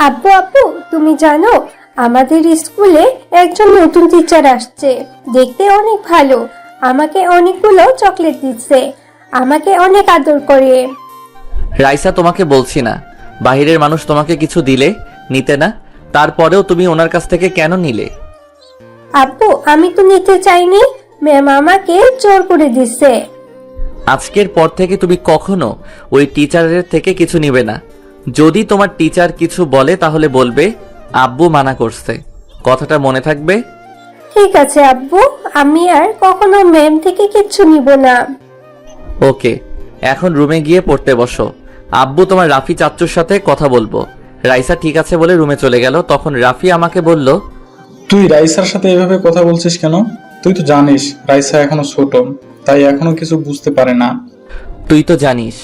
আব্বু আব্বু, তুমি জানো আমাদের স্কুলে একজন নতুন টিচার আসছে। দেখতে অনেক ভালো, আমাকে অনেকগুলো চকলেট দিচ্ছে, আমাকে অনেক আদর করে। রাইসা, তোমাকে বলছি না বাহিরের মানুষ তোমাকে কিছু দিলে নিতে না, তারপরেও তুমি ওনার কাছ থেকে কেন নিলে? আব্বু, আমি তো নিতে চাইনি, ম্যাম আমাকে জোর করে দিচ্ছে। আজকের পর থেকে তুমি কখনো ওই টিচারের থেকে কিছু নিবে না। যদি তোমার টিচার কিছু বলে তাহলে বলবে আব্বু মানা করছে, কথাটা মনে থাকবে? ঠিক আছে আব্বু, আমি আর কখনো ম্যাম থেকে কিচ্ছু নিব না। ওকে, এখন রুমে গিয়ে পড়তে বসো। আব্বু তোমার রাফি চাচ্চুর সাথে কথা বলবো। রাইসা ঠিক আছে বলে রুমে চলে গেল। তখন রাফি আমাকে বলল, তুই রাইসার সাথে এভাবে কথা বলছিস কেন? তুই তো জানিস রাইসা এখনো ছোট, তাই এখনো কিছু বুঝতে পারে না। তুই তো জানিস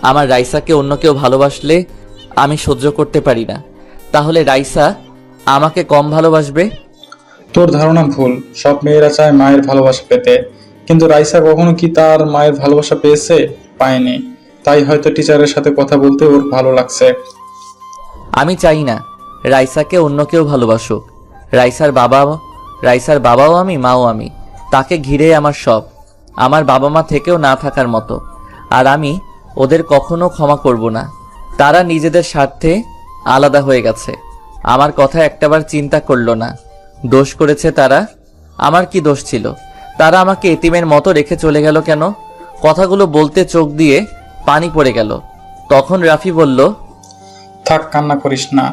আমার রাইসাকে অন্য কেউ ভালোবাসলে আমি সহ্য করতে পারি না, তাহলে রাইসা আমাকে কম ভালোবাসবে? তোর ধারণা ভুল। সব মেয়েরা চায় মায়ের ভালোবাসা পেতে, কিন্তু রাইসা কখনো কি তার মায়ের ভালোবাসা পেয়েছে? পায়নি। তাই হয়তো টিচারের সাথে কথা বলতে ওর ভালো লাগছে। আমি চাই না রাইসাকে অন্য কেউ ভালোবাসুক। রাইসার বাবাও আমি, মাও আমি। তাকে ঘিরে আমার সব। আমার বাবা মা থেকেও না থাকার মতো। আর আমি ওদের কখনো ক্ষমা করব না। তারা নিজেদের স্বার্থে আলাদা হয়ে গেছে, আমার কথা একটাবার চিন্তা করলো না। দোষ করেছে তারা। আমার কি দোষ ছিল? তারা আমাকে এতিমের মতো রেখে চলে গেল কেন? কথাগুলো বলতে চোখ দিয়ে পানি পড়ে গেল। তখন রাফি বলল, থাক, কান্না করিস না।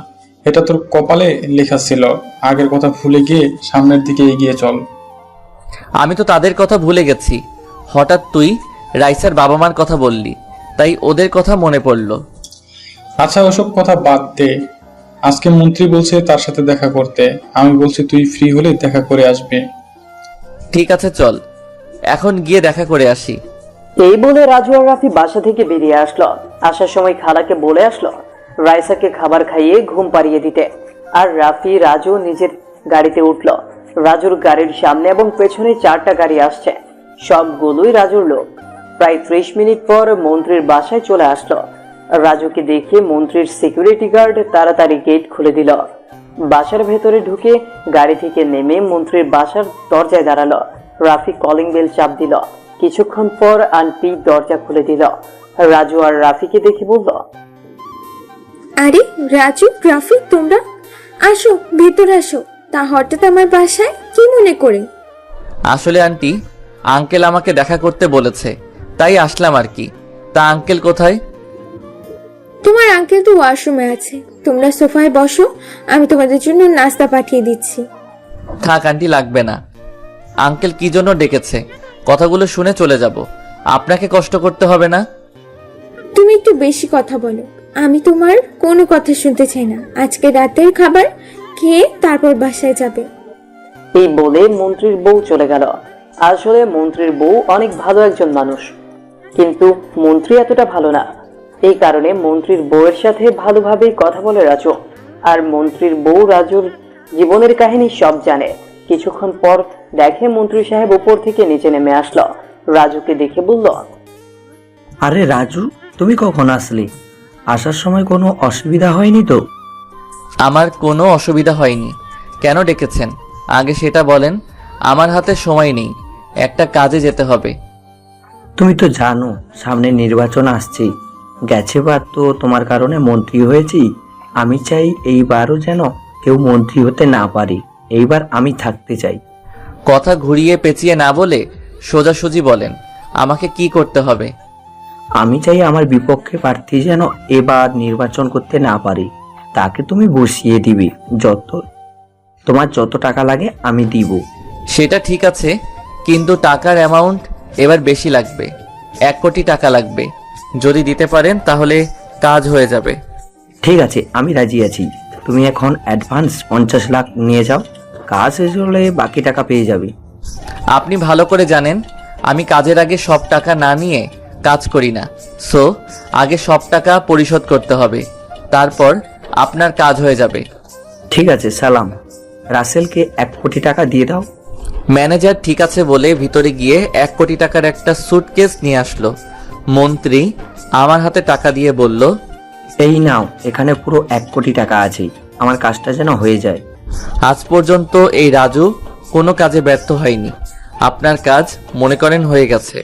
এটা তোর কপালে লেখা ছিল। আগের কথা ভুলে গিয়ে সামনের দিকে এগিয়ে চল। আমি তো তাদের কথা ভুলে গেছি। হঠাৎ তুই রাইসার বাবা মার কথা বললি, তাই ওদের কথা মনে পড়ল। আচ্ছা, ওসব কথা বাদ দে। আজকে মন্ত্রী বলছে তার সাথে দেখা করতে। আমি বলছি তুই ফ্রি হলে দেখা করে আসবি। ঠিক আছে, চল এখন গিয়ে দেখা করে আসি। এই বলে রাজু আর রাফি বাসা থেকে বেরিয়ে আসলো। আসার সময় খালাকে বলে আসলো রাইসাকে খাবার খাইয়ে ঘুম পাড়িয়ে দিতে। আর রাফি রাজু নিজের গাড়িতে উঠলো। রাজুর গাড়ির সামনে এবং পেছনে 4টা গাড়ি আসছে, সবগুলোই রাজুর লোক। প্রায় 30 মিনিট পর মন্ত্রীর বাসায় চলে আসলো। রাজুকে দেখে মন্ত্রীর সিকিউরিটি গার্ড তাড়াতাড়ি গেট খুলে দিল। বাসার ভেতরে ঢুকে গাড়ি থেকে নেমে মন্ত্রীর বাসার দরজায় দাঁড়ালো। রাফি কলিং বেল চাপ দিল। কিছুক্ষণ পর আন্টি দরজা খুলে দিল। রাজু আর রাফিকে দেখে বলল, আরে রাজু, রাফি, তোমরা আসো, ভেতরে আসো। তা হঠাৎ আমার বাসায় কি মনে করে? আসলে আন্টি, আঙ্কেল আমাকে দেখা করতে বলেছে, তাই আসলাম আর কি। তা আঙ্কেল কোথায়? তোমার আঙ্কেল তো ওয়াশরুমে আছে, তোমরা সোফায় বসো, আমি তোমাদের জন্য নাস্তা পাঠিয়ে দিচ্ছি। থাক আন্টি, লাগবে না। আঙ্কেল কি জন্য ডেকেছে কথাগুলো শুনে চলে যাব, আপনাকে কষ্ট করতে হবে না। তুমি একটু বেশি কথা বলো, আমি তোমার কোনো কথা শুনতে চাই না। আজকে রাতের খাবার খেয়ে তারপর বাসায় যাবে। এই বলে মন্ত্রীর বউ চলে গেল। আসলে মন্ত্রীর বউ অনেক ভালো একজন মানুষ, কিন্তু মন্ত্রী এতটা ভালো না। এই কারণে মন্ত্রীর বউয়ের সাথে ভালোভাবেই কথা বলে রাজু। আর মন্ত্রীর বউ রাজুর জীবনের কাহিনী সব জানে। কিছুক্ষণ পর দেখে মন্ত্রী সাহেব উপর থেকে নিচে নেমে আসলো। রাজুকে দেখে বলল, আরে রাজু, তুমি কখন আসলে? আসার সময় কোনো অসুবিধা হয়নি তো? আমার কোনো অসুবিধা হয়নি। কেন ডেকেছেন আগে সেটা বলেন। আমার হাতে সময় নেই, একটা কাজে যেতে হবে। তুমি তো জানো সামনে নির্বাচন আসছে। গেছেবার তো তোমার কারণে মন্ত্রী হয়েছি। আমি চাই এইবারও যেন কেউ মন্ত্রী হতে না পারে। এইবার আমি থাকতে চাই। কথা ঘুরিয়ে পেঁচিয়ে না বলে সোজাসুজি বলেন, আমাকে কি করতে হবে? আমি চাই আমার বিপক্ষে প্রার্থী যেন এবার নির্বাচন করতে না পারে। তাকে তুমি বসিয়ে দিবে। তোমার যত টাকা লাগে আমি দিব। সেটা ঠিক আছে, কিন্তু টাকার অ্যামাউন্ট এবার বেশি লাগবে। 1 কোটি টাকা লাগবে। যদি দিতে পারেন তাহলে কাজ হয়ে যাবে। ঠিক আছে, আমি রাজি আছি। তুমি এখন অ্যাডভান্স 50 লাখ নিয়ে যাও। কাজ শেষ হলে বাকি টাকা পেয়ে যাবে। আপনি ভালো করে জানেন আমি কাজের আগে সব টাকা না নিয়ে কাজ করি না। সো আগে সব টাকা পরিশোধ করতে হবে, তারপর আপনার কাজ হয়ে যাবে। ঠিক আছে, সালাম। রাসেলকে 1 কোটি টাকা দিয়ে দাও। ম্যানেজার ঠিক আছে বলে ভিতরে গিয়ে 1 কোটি টাকার একটা সুটকেস নিয়ে আসলো। মন্ত্রী আমার হাতে টাকা দিয়ে বলল, এই নাও, এখানে পুরো 1 কোটি টাকা আছে। আমার কাজটা যেন হয়ে যায়। আজ পর্যন্ত এই রাজু কোনো কাজে ব্যর্থ হয়নি। আপনার কাজ মনে করেন হয়ে গেছে,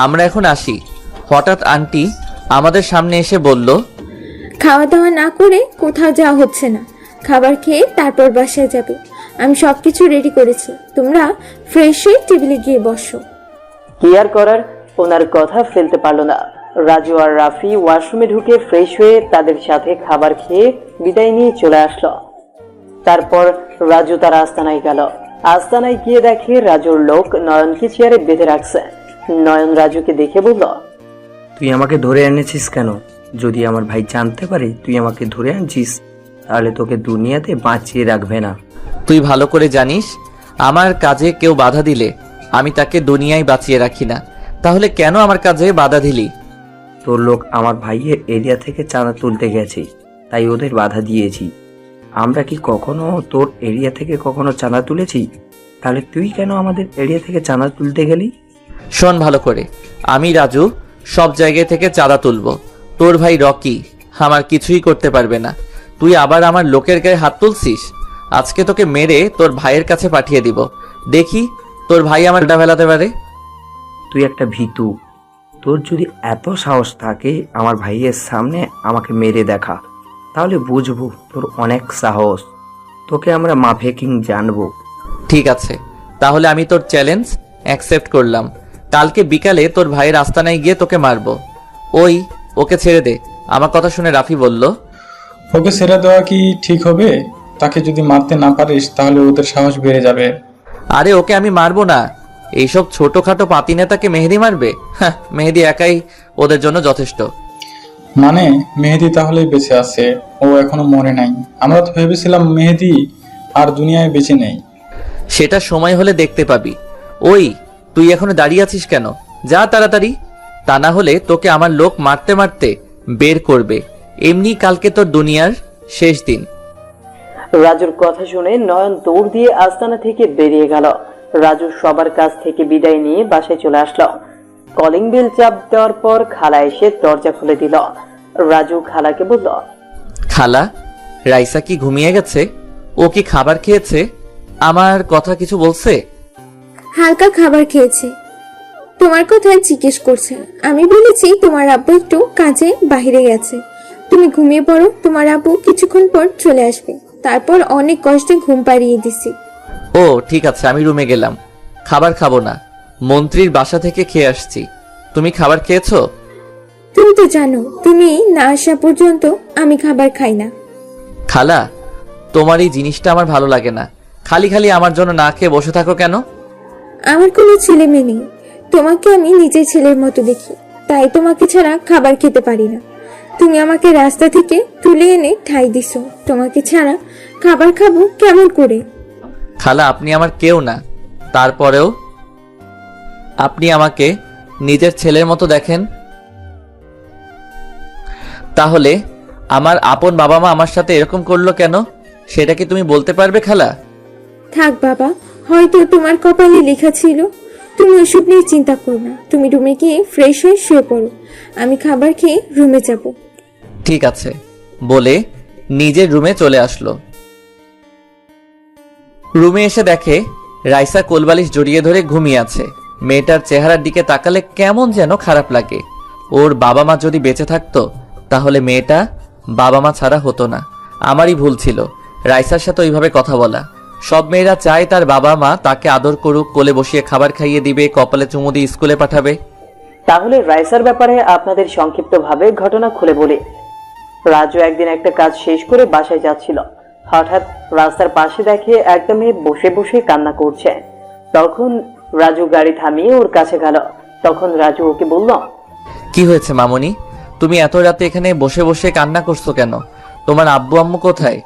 আমরা এখন আসি। হঠাৎ আন্টি আমাদের সামনে এসে বলল, খাওয়া দাওয়া না করে কোথাও যাওয়া হচ্ছে না। খাবার খেয়ে তারপর বাসায় যাবে। আমি সবকিছু রেডি করেছি, তোমরা ফ্রেশ হয়ে টেবিলে গিয়ে বসো। কি আর করার, ওনার কথা ফেলতে পারলো না। রাজু আর রাফি ওয়াশরুমে ঢুকে ফ্রেশ হয়ে তাদের সাথে খাবার খেয়ে বিদায় নিয়ে চলে আসলো। তারপর রাজু তার আস্তানায় গেল। আস্তানায় গিয়ে দেখে রাজুর লোক নয়নকে চেয়ারে বেঁধে রাখছে। নয়ন রাজুকে দেখে বলল, তুই আমাকে ধরে এনেছিস কেন? যদি আমার ভাই জানতে পারে তুই আমাকে ধরে আনছিস, তাহলে তোকে দুনিয়াতে বাঁচিয়ে রাখবে না। তুই ভালো করে জানিস আমার কাজে কেউ বাধা দিলে আমি তাকে দুনিয়ায় বাঁচিয়ে রাখি না। তাহলে কেন আমার কাজে বাধা দিলি? তোর লোক আমার ভাইয়ের এরিয়া থেকে চাঁদা তুলতে গেছে, তাই ওদের বাধা দিয়েছি। আমরা কি কখনো তোর এরিয়া থেকে কখনো চাঁদা তুলেছি? তাহলে তুই কেন আমাদের এরিয়া থেকে চাঁদা তুলতে গেলি? শোন ভালো করে, আমি রাজু সব জায়গা থেকে চাঁদা তুলবো। তোর ভাই রকি আমার কিছুই করতে পারবে না। তুই আবার আমার লোকের গায়ে হাত তুলছিস। আজকে তোকে মেরে তোর ভাইয়ের কাছে পাঠিয়ে দিব, দেখি তোর ভাই আমার ডা ফেলাতে পারে। তুই একটা ভীতু। তোর যদি এত সাহস থাকে আমার ভাইয়ের সামনে আমাকে মেরে দেখা, তাহলে বুঝবো তোর অনেক সাহস। তোকে আমরা মাফিয়া জানবো। ঠিক আছে, তাহলে আমি তোর চ্যালেঞ্জ অ্যাকসেপ্ট করলাম। কালকে বিকালে তোর ভাইয়ের আস্তানায় গিয়ে তোকে মারবো। ওকে ছেড়ে দে। আমার কথা শুনে রাফি বলল, ওকে ছেড়ে দেওয়া কি ঠিক হবে? তাকে যদি মারতে না পারিস তাহলে ওদের সাহস বেড়ে যাবে। আরে ওকে আমি মারবো না। এইসব ছোটখাটো পাতি নেতাকে মেহেদি মারবে? হ্যাঁ, মেহেদি একাই ওদের জন্য যথেষ্ট। মানে মেহেদি তাহলেই বেঁচে আছে, ও এখনো মরে নাই। আমরা তো ভেবেছিলাম মেহেদি আর দুনিয়ায় বেঁচে নেই। সেটা সময় হলে দেখতে পাবি। তুই এখনো দাঁড়িয়ে আছিস কেন? যা তাড়াতাড়ি, তা না হলে তোকে আমার লোক মারতে মারতে বের করবে। এমনি কালকে তোর দুনিয়ার শেষ দিন। রাজুর কথা শুনে নয়ন দৌড় দিয়ে আস্তানা থেকে বেরিয়ে গেল। রাজু সবার কাছ থেকে বিদায় নিয়ে বাসায় চলে আসলো। কলিং বেল চাপ দেওয়ার পর খালা এসে দরজা খুলে দিল। রাজু খালাকে বলল, খালা, রাইসা কি ঘুমিয়ে গেছে? ও কি খাবার খেয়েছে? আমার কথা কিছু বলছে? হালকা খাবার খেয়েছে, তোমার কথা জিজ্ঞেস করছে। আমি বলেছি তোমার আব্বু একটু কাজে বাইরে গেছে, তুমি ঘুমিয়ে পড়ো, তোমার আব্বু কিছুক্ষণ পর চলে আসবে। তারপর অনেক কষ্টে ঘুম পাড়িয়ে দিছি। ও ঠিক আছে, আমি রুমে গেলাম। খাবার খাবো না, মন্ত্রীর বাসা থেকে খেয়ে আসছি। তুমি খাবার খেয়েছো? তুমি তো জানো তুমি না আসা পর্যন্ত আমি খাবার খাই না। খালা, তোমার এই জিনিসটা আমার ভালো লাগে না। খালি খালি আমার জন্য না খেয়ে বসে থাকো কেন? আমার কোনো ছেলে মেয়ে নেই, তোমাকে আমি নিজের ছেলের মতো দেখি, তাই তোমাকে ছাড়া খাবার খেতে পারি না। তুমি আমাকে রাস্তা থেকে তুলে এনে ঠাই দিছো, তোমাকে ছাড়া খাবার খাবো কেমন করে? খালা, আপনি আমার কেউ না, তারপরেও আপনি আমাকে নিজের ছেলের মতো দেখেন। তাহলে আমার আপন বাবা মা আমার সাথে এরকম করলো কেন, সেটা কি তুমি বলতে পারবে খালা? থাক বাবা, হয়তো তোমার কপালে লেখা ছিল। তুমি ওসব নিয়ে চিন্তা করো না, তুমি রুমে গিয়ে ফ্রেশ হয়ে শুয়ে পড়ো, আমি খাবার খেয়ে রুমে যাব। ঠিক আছে বলে নিজের রুমে চলে আসলো। রুমে এসে দেখে রাইসা কোলবালিশ জড়িয়ে ধরে ঘুমিয়ে আছে। মেয়েটার চেহারার দিকে তাকালে কেমন যেন খারাপ লাগে। ওর বাবা মা যদি বেঁচে থাকতো তাহলে মেয়েটা বাবা মা ছাড়া হতো না। আমারই ভুল ছিল রাইসার সাথে ওইভাবে কথা বলা। সব মেয়েরা চায় তার বাবা মা তাকে আদর করুক, কোলে বসিয়ে খাবার খাইয়ে দিবে, কপালে চুমু দিয়ে স্কুলে পাঠাবে। তাহলে রাইসার ব্যাপারে আপনাদের সংক্ষিপ্তভাবে ঘটনা খুলে বলি। রাজু একদিন একটা কাজ শেষ করে বাসায় যাচ্ছিল। হঠাৎ রাস্তার পাশে দেখে একটা মেয়ে বসে বসে কান্না করছে। তখন রাজু গাড়ি থামিয়ে ওর কাছে গেল। তখন রাজু ওকে বলল, কি হয়েছে মামনি, তুমি এত রাতে এখানে বসে বসে কান্না করছো কেন? তোমার আব্বু আম্মু কোথায়?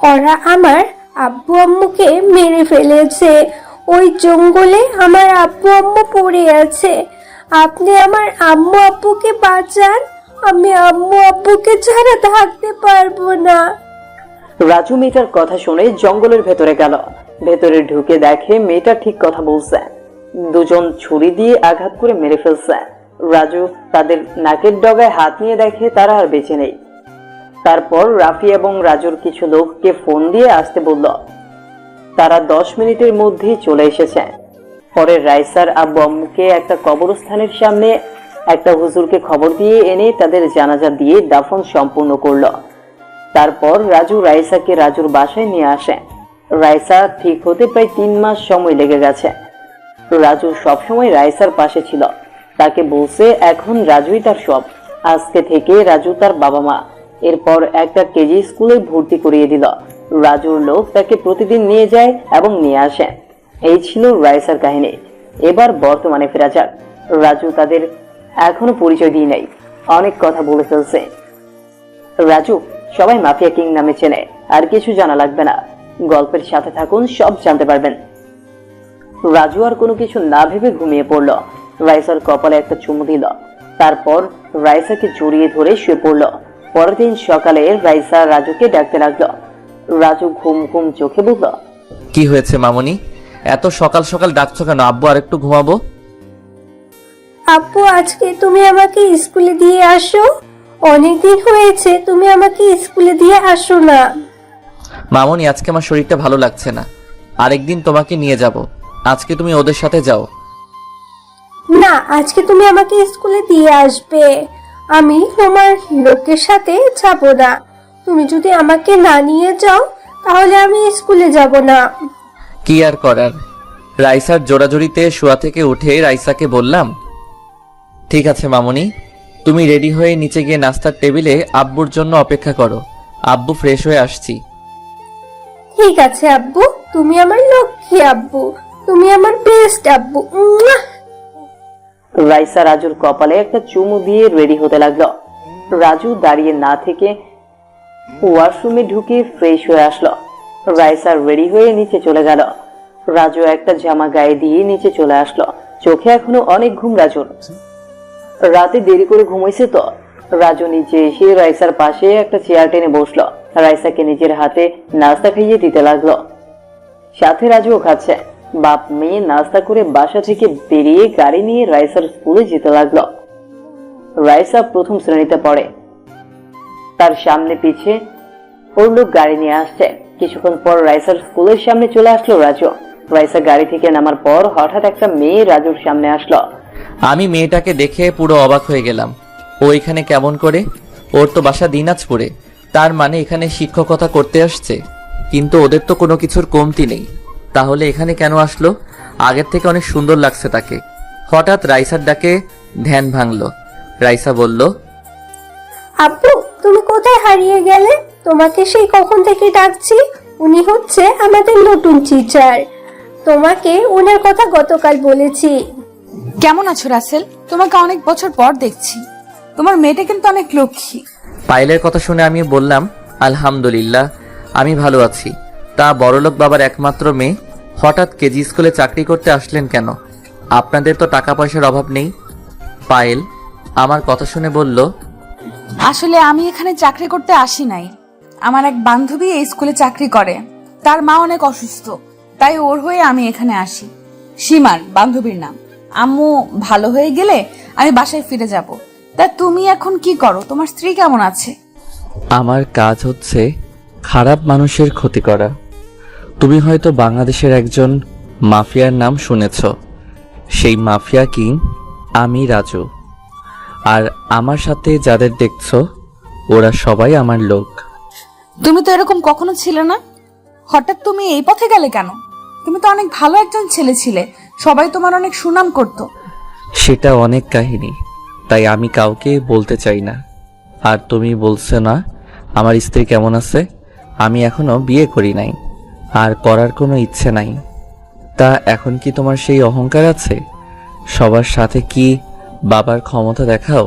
ওরা আমার আব্বু আম্মুকে মেরে ফেলেছে। ওই জঙ্গলে আমার আব্বু আম্মু পড়ে আছে। আপনি আমার আম্মু আব্বুকে বাঁচান, আমি আম্মু আব্বুকে ছাড়া থাকতে পারবো না। রাজু মেয়েটার কথা শুনে জঙ্গলের ভেতরে গেল। ভেতরে ঢুকে দেখে মেয়েটা ঠিক কথা বলছে। দুজন ছুরি দিয়ে আঘাত করে মেরে ফেলছে। রাজু তাদের নাকের ডগায় হাত নিয়ে দেখে তারা আর বেঁচে নেই। তারপর রাফি এবং রাজুর কিছু লোককে ফোন দিয়ে আসতে বলল। তারা 10 মিনিটের মধ্যেই চলে এসেছে। পরে রাইসার আব্বু আম্মুকে একটা কবরস্থানের সামনে একটা হুজুরকে খবর দিয়ে এনে তাদের জানাজা দিয়ে দাফন সম্পূর্ণ করলো। তারপর রাজু রাইসাকে রাজুর বাসায় নিয়ে আসে। রাইসা ঠিক হতে প্রায় 3 মাস সময় লেগে গেছে। রাজু সবসময় রাইসার পাশে ছিল, তাকে বলছে এখন রাজুই তার সব। আজকে থেকে রাজু তার বাবা মা। এরপর একটা কেজি স্কুলে ভর্তি করিয়ে দিল। রাজুর লোক তাকে প্রতিদিন নিয়ে যায় এবং নিয়ে আসে। এই ছিল রাইসার কাহিনী। এবার বর্তমানে ফেরা যাক। রাজু তাদের এখনো পরিচয় দিয়ে নেই, অনেক কথা বলে ফেলছে। রাজু সবাই মাফিয়া কিং নামে চেনে, আর কিছু জানা লাগবে না। গল্পের সাথে থাকুন, সব জানতে পারবেন। রাজু আর কোনো কিছু না ভেবে ঘুমিয়ে পড়ল। রাইসার কপালে একটা চুমু দিল, তারপর রাইসাকে জড়িয়ে ধরে শুয়ে পড়ল। পরের দিন সকালে রাইসা রাজুকে ডাকতে লাগলো। রাজু ঘুম ঘুম চোখে বলল, কি হয়েছে মামনি, এত সকাল সকাল ডাকছো কেন? আব্বু আর একটু ঘুমাবো। আব্বু আজকে তুমি আমাকে স্কুলে দিয়ে আসো। অনেকদিন হয়েছে তুমি আমাকে স্কুলে দিয়ে আসো না। মামনি আজকে আমার শরীরটা ভালো লাগছে না, আরেকদিন তোমাকে নিয়ে যাব। আজকে তুমি ওদের সাথে যাও। না, আজকে তুমি আমাকে স্কুলে দিয়ে আসবে। আমি তোমার লোকের সাথে যাব না। তুমি যদি আমাকে না নিয়ে যাও তাহলে আমি স্কুলে যাব না। কি আর করার। রাইসার জোড়াজড়িতে শোয়া থেকে উঠে রাইসাকে বললাম, ঠিক আছে মামনি, তুমি রেডি হয়ে নিচে গিয়ে নাস্তার টেবিলে আব্বুর জন্য অপেক্ষা করো। আব্বু ফ্রেশ হয়ে আসছি। ঠিক আছে আব্বু, তুমি আমার লক্ষ্মী আব্বু, তুমি আমার বেস্ট আব্বু। উম্মুয়া। রাইসা রাজুর কপালে একটা চুমু দিয়ে রেডি হতে লাগলো। রাজু দাঁড়িয়ে না থেকে ওয়াশরুমে ঢুকে ফ্রেশ হয়ে আসলো। রাইসা রেডি হয়ে নিচে চলে গেল। রাজু একটা জামা গায়ে দিয়ে নিচে চলে আসলো। চোখে এখনো অনেক ঘুম রাজুর। রাতে দেরি করে ঘুমাইছে তো। রাজু নিচে এসে রাইসার পাশে একটা চেয়ার টেনে বসলো। রাইসাকে নিজের হাতে নাস্তা খাইয়ে দিতে লাগলো। সাথে রাজুও খাচ্ছে। বাপ মেয়ে নাস্তা করে বাসা থেকে বেরিয়ে গাড়ি নিয়ে রাইসার স্কুলে যেতে লাগলো। রাইসা প্রথম শ্রেণীতে পড়ে। তার সামনে পিছে ওর লোক গাড়ি নিয়ে আসছে। কিছুক্ষণ পর রাইসার স্কুলের সামনে চলে আসলো রাজু। রাইসা গাড়ি থেকে নামার পর হঠাৎ একটা মেয়ে রাজুর সামনে আসলো। আমি মেয়েটাকে দেখে পুরো অবাক হয়ে গেলাম। ও এখানে কেমন করে? ওর তো বাসা দিনাজপুরে, তার মানে এখানে শিক্ষকতা করতে আসছে। কিন্তু ওদের তো কোনো কিছুর কমতি নেই, তাহলে এখানে কেন আসলো? আগের থেকে অনেক সুন্দর লাগছে তাকে। হঠাৎ রাইসার ডাকে ধ্যান ভাঙলো। রাইসা বলল, আব্বু তুমি কোথায় হারিয়ে গেলে? তোমাকে সেই কখন থেকে ডাকছি। উনি হচ্ছে আমাদের নতুন টিচার। তোমাকে ওনার কথা গতকাল বলেছি। কেমন আছো রাসেল? তোমাকে অনেক বছর পর দেখছি। তোমার মেয়েটা কিন্তু অনেক লক্ষ্মী। পায়েলের কথা শুনে আমি বললাম, আলহামদুলিল্লাহ, আমি ভালো আছি। তা বড়লোক বাবার একমাত্র মেয়ে হঠাৎ কেজি স্কুলে চাকরি করতে আসলেন কেন? আপনাদের তো টাকা পয়সার অভাব নেই। পায়েল আমার কথা শুনে বলল, আসলে আমি এখানে চাকরি করতে আসি নাই। আমার এক বান্ধবী এই স্কুলে চাকরি করে। তার মা অনেক অসুস্থ, তাই ওর হয়ে আমি এখানে আসি। সীমার বান্ধবীর নাম। আম্মু ভালো হয়ে গেলে আমি বাসায় ফিরে যাব। তা তুমি এখন কি করো? তোমার স্ত্রী কেমন আছে? আমার কাজ হচ্ছে খারাপ মানুষের ক্ষতি করা। তুমি হয়তো বাংলাদেশের একজন মাফিয়ার নাম শুনেছ। সেই মাফিয়া কিং আমি রাজু। আর আমার সাথে যাদের দেখছো ওরা সবাই আমার লোক। তুমি তো এরকম কখনো ছিলে না, হঠাৎ তুমি এই পথে গেলে কেন? তুমি তো অনেক ভালো একজন ছেলে ছিলে, সবাই তোমার অনেক সুনাম করত। সেটা অনেক কাহিনী, তাই আমি কাউকে বলতে চাই না। আর তুমি বলছো না আমার স্ত্রী কেমন আছে? আমি এখনো বিয়ে করি নাই, আর করার কোনো ইচ্ছে নাই। তা এখন কি তোমার সেই অহংকার আছে? সবার সাথে কি বাবার ক্ষমতা দেখাও?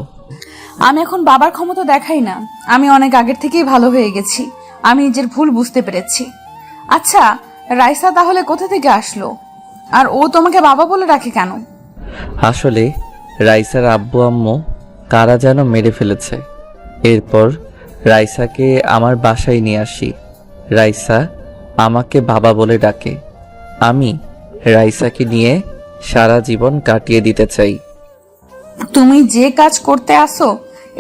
আমি এখন বাবার ক্ষমতা দেখাই না। আমি অনেক আগের থেকেই ভালো হয়ে গেছি। আমি নিজের ভুল বুঝতে পেরেছি। আচ্ছা, রাইসা তাহলে কোথা থেকে আসলো? আর ও তোমাকে বাবা বলে ডাকে কেন? আসলে রাইসার আব্বু আম্মু কারা যেন মেরে ফেলেছে। এরপর রাইসাকে আমার বাসায় নিয়ে আসি। রাইসা আমাকে বাবা বলে ডাকে। আমি রাইসাকে নিয়ে সারা জীবন কাটিয়ে দিতে চাই। তুমি যে কাজ করতে আসো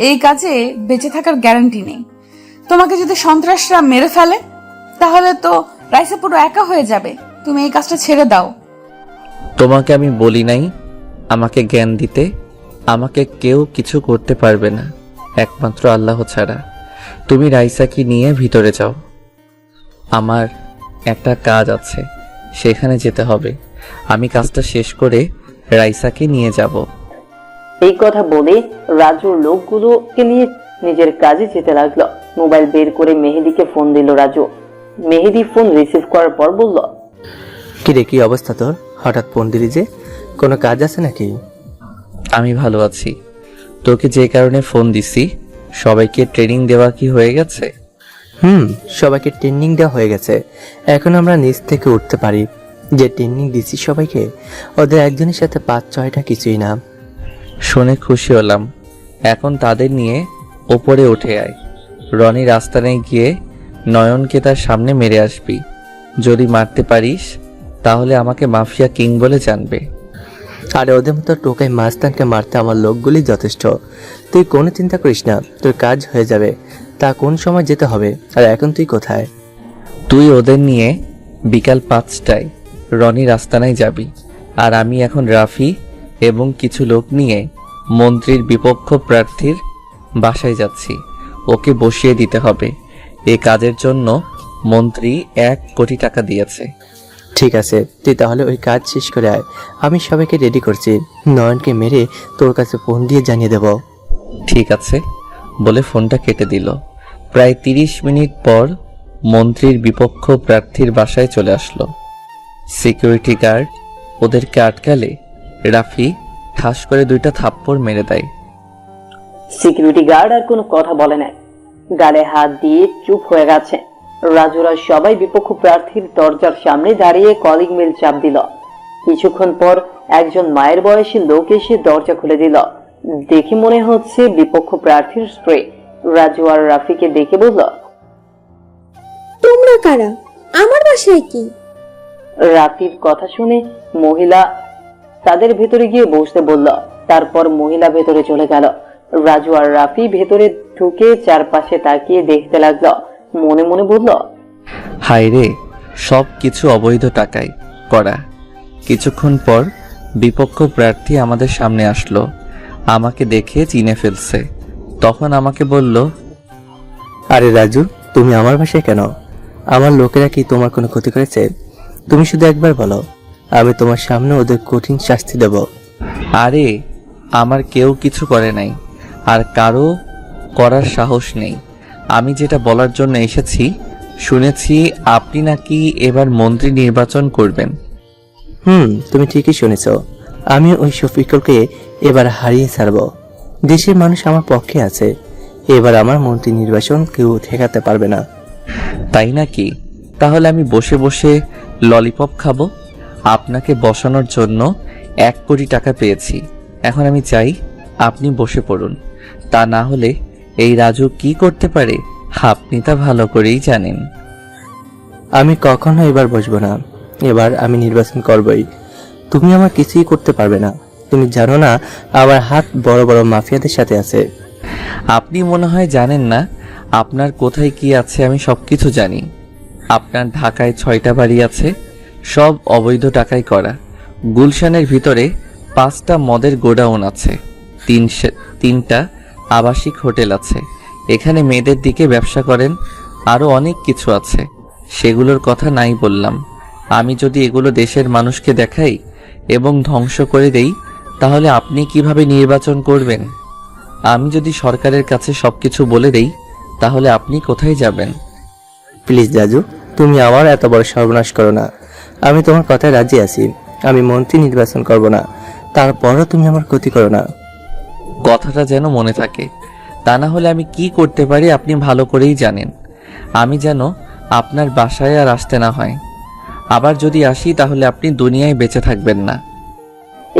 এই কাজে বেঁচে থাকার গ্যারান্টি নেই। তোমাকে যদি সন্ত্রাসরা মেরে ফেলে তাহলে তো রাইসা পুরো একা হয়ে যাবে। তুমি এই কাজটা ছেড়ে দাও। তোমাকে আমি বলি নাই আমাকে জ্ঞান দিতে? আমাকে কেউ কিছু করতে পারবে না একমাত্র আল্লাহ ছাড়া। তুমি রাইসাকে নিয়ে ভিতরে যাও, আমার একটা কাজ আছে, সেখানে যেতে হবে। আমি কাজটা শেষ করে রাইসাকে নিয়ে যাব। এই কথা বলে রাজুর লোকগুলোকে নিয়ে নিজের কাজে যেতে লাগলো। মোবাইল বের করে মেহেদিকে ফোন দিল রাজু। মেহেদি ফোন রিসিভ করার পর বলল, কিরে, কি অবস্থা তোর? হঠাৎ ফোন দিলি যে, কোনো কাজ আছে নাকি? আমি ভালো আছি। তোকে যে কারণে ফোন দিছি, সবাইকে ট্রেনিং দেওয়া কি হয়ে গেছে? সবাইকে ট্রেনিং দেওয়া হয়ে গেছে। এখন আমরা নিচ থেকে উঠতে পারি। যে ট্রেনিং দিচ্ছি সবাইকে, ওদের একজনের সাথে 5-6টা কিছুই না। শুনে খুশি হলাম। এখন তাদের নিয়ে ওপরে উঠে আয়। রনি রাস্তায় গিয়ে নয়নকে তার সামনে মেরে আসবি। যদি মারতে পারিস তাহলে আমাকে মাফিয়া কিং বলে জানবে। আর ওদের মতো টোকাই মাস্তানকে মারতে আমার লোকগুলি যথেষ্ট। তুই কোনো চিন্তা করিস না, তোর কাজ হয়ে যাবে। তা কোন সময় যেতে হবে, আর এখন তুই কোথায়? তুই ওদের নিয়ে বিকাল 5টায় রনি রাস্তানায় যাবি। আর আমি এখন রাফি এবং কিছু লোক নিয়ে মন্ত্রীর বিপক্ষ প্রার্থীর বাসায় যাচ্ছি। ওকে বসিয়ে দিতে হবে। এই কাজের জন্য মন্ত্রী 1 কোটি টাকা দিয়েছে। ঠিক আছে, তুই তাহলে ওই কাজ শেষ করে আয়। আমি সবাইকে রেডি করছি। নয়নকে মেরে তোর কাছে ফোন দিয়ে জানিয়ে দেব। ঠিক আছে বলে ফোনটা কেটে দিল। প্রায় 30 মিনিট পর মন্ত্রীর বিপক্ষ প্রার্থীর বাসায় চলে আসলো। সিকিউরিটি গার্ড ওদেরকে আটকালে রাফি ঠাস করে 2টা থাপ্পড় মেরে দেয়। সিকিউরিটি গার্ড আর কোনো কথা বলে না, গালে হাত দিয়ে চুপ হয়ে গেছে। রাজুরা সবাই বিপক্ষ প্রার্থীর দরজার সামনে দাঁড়িয়ে কলিং বেল চাপ দিল। কিছুক্ষণ পর একজন মায়ের বয়সী লোক এসে দরজা খুলে দিল। দেখে মনে হচ্ছে বিপক্ষ প্রার্থীর স্ত্রী। রাজু আর রাফিকে দেখে বলল, তোমরা কারা? আমার বাসায় কি? রাফির কথা শুনে মহিলা তাদের ভেতরে গিয়ে বসতে বলল। তারপর মহিলা ভেতরে চলে গেল। রাজু আর রাফি ভেতরে ঢুকে চারপাশে তাকিয়ে দেখতে লাগলো। মনে মনে বলল, হায় রে, সব কিছু অবৈধ টাকায় করা। কিছুক্ষণ পর বিপক্ষ প্রার্থী আমাদের সামনে আসলো। আমাকে দেখে চিনে ফেলছে। তখন আমাকে বলল, আরে রাজু, তুমি আমার বাসায় কেন? আমার লোকেরা কি তোমার কোনো ক্ষতি করেছে? তুমি শুধু একবার বলো, আমি তোমার সামনে ওদের কঠিন শাস্তি দেব। আরে আমার কেউ কিছু করে নাই, আর কারো করার সাহস নেই। আমি যেটা বলার জন্য এসেছি, শুনেছি আপনি নাকি এবার মন্ত্রী নির্বাচন করবেন। তুমি ঠিকই শুনেছ। আমি ওই শফিকুলকে এবার হারিয়ে ছাড়ব। দেশের মানুষ আমার পক্ষে আছে। এবার আমার মন্ত্রী নির্বাচন কেউ ঠেকাতে পারবে না। তাই নাকি? তাহলে আমি বসে বসে ললিপপ খাবো। আপনাকে বসানোর জন্য 1 কোটি টাকা পেয়েছি। এখন আমি চাই আপনি বসে পড়ুন। তা না হলে এই রাজু কি করতে পারে আপনি তা ভালো করেই জানেন। আমি কখনো এবার বসবো না। এবার আমি নির্বাচন করবই। তুমি আমার কিছুই করতে পারবে না। তুমি জানো না আমার হাত বড় বড় মাফিয়াদের সাথে আছে। আপনি মনে হয় জানেন না আপনার কোথায় কি আছে। আমি সবকিছু জানি। আপনার ঢাকায় 6টা বাড়ি আছে, সব অবৈধ টাকায় করা। গুলশানের ভিতরে 5টা মদের গোডাউন আছে, 3টা আবাসিক হোটেল আছে। এখানে মেয়েদের দিকে ব্যবসা করেন। আরও অনেক কিছু আছে, সেগুলোর কথা নাই বললাম। আমি যদি এগুলো দেশের মানুষকে দেখাই এবং ধ্বংস করে দেই, তাহলে আপনি কিভাবে নির্বাচন করবেন? আমি যদি সরকারের কাছে সবকিছু বলে দেই, তাহলে আপনি কোথায় যাবেন? প্লিজ রাজু, তুমি আমার এত বড় সর্বনাশ করো না। আমি তোমার কথায় রাজি আছি। আমি মন্ত্রী নির্বাচন করব না, তারপরও তুমি আমার ক্ষতি করো না। কথাটা যেন মনে থাকে। তা না হলে আমি কি করতে পারি আপনি ভালো করেই জানেন। আমি যেন আপনার বাসায় আর আসতে না হয়। আবার যদি আসি তাহলে আপনি দুনিয়ায় বেঁচে থাকবেন না।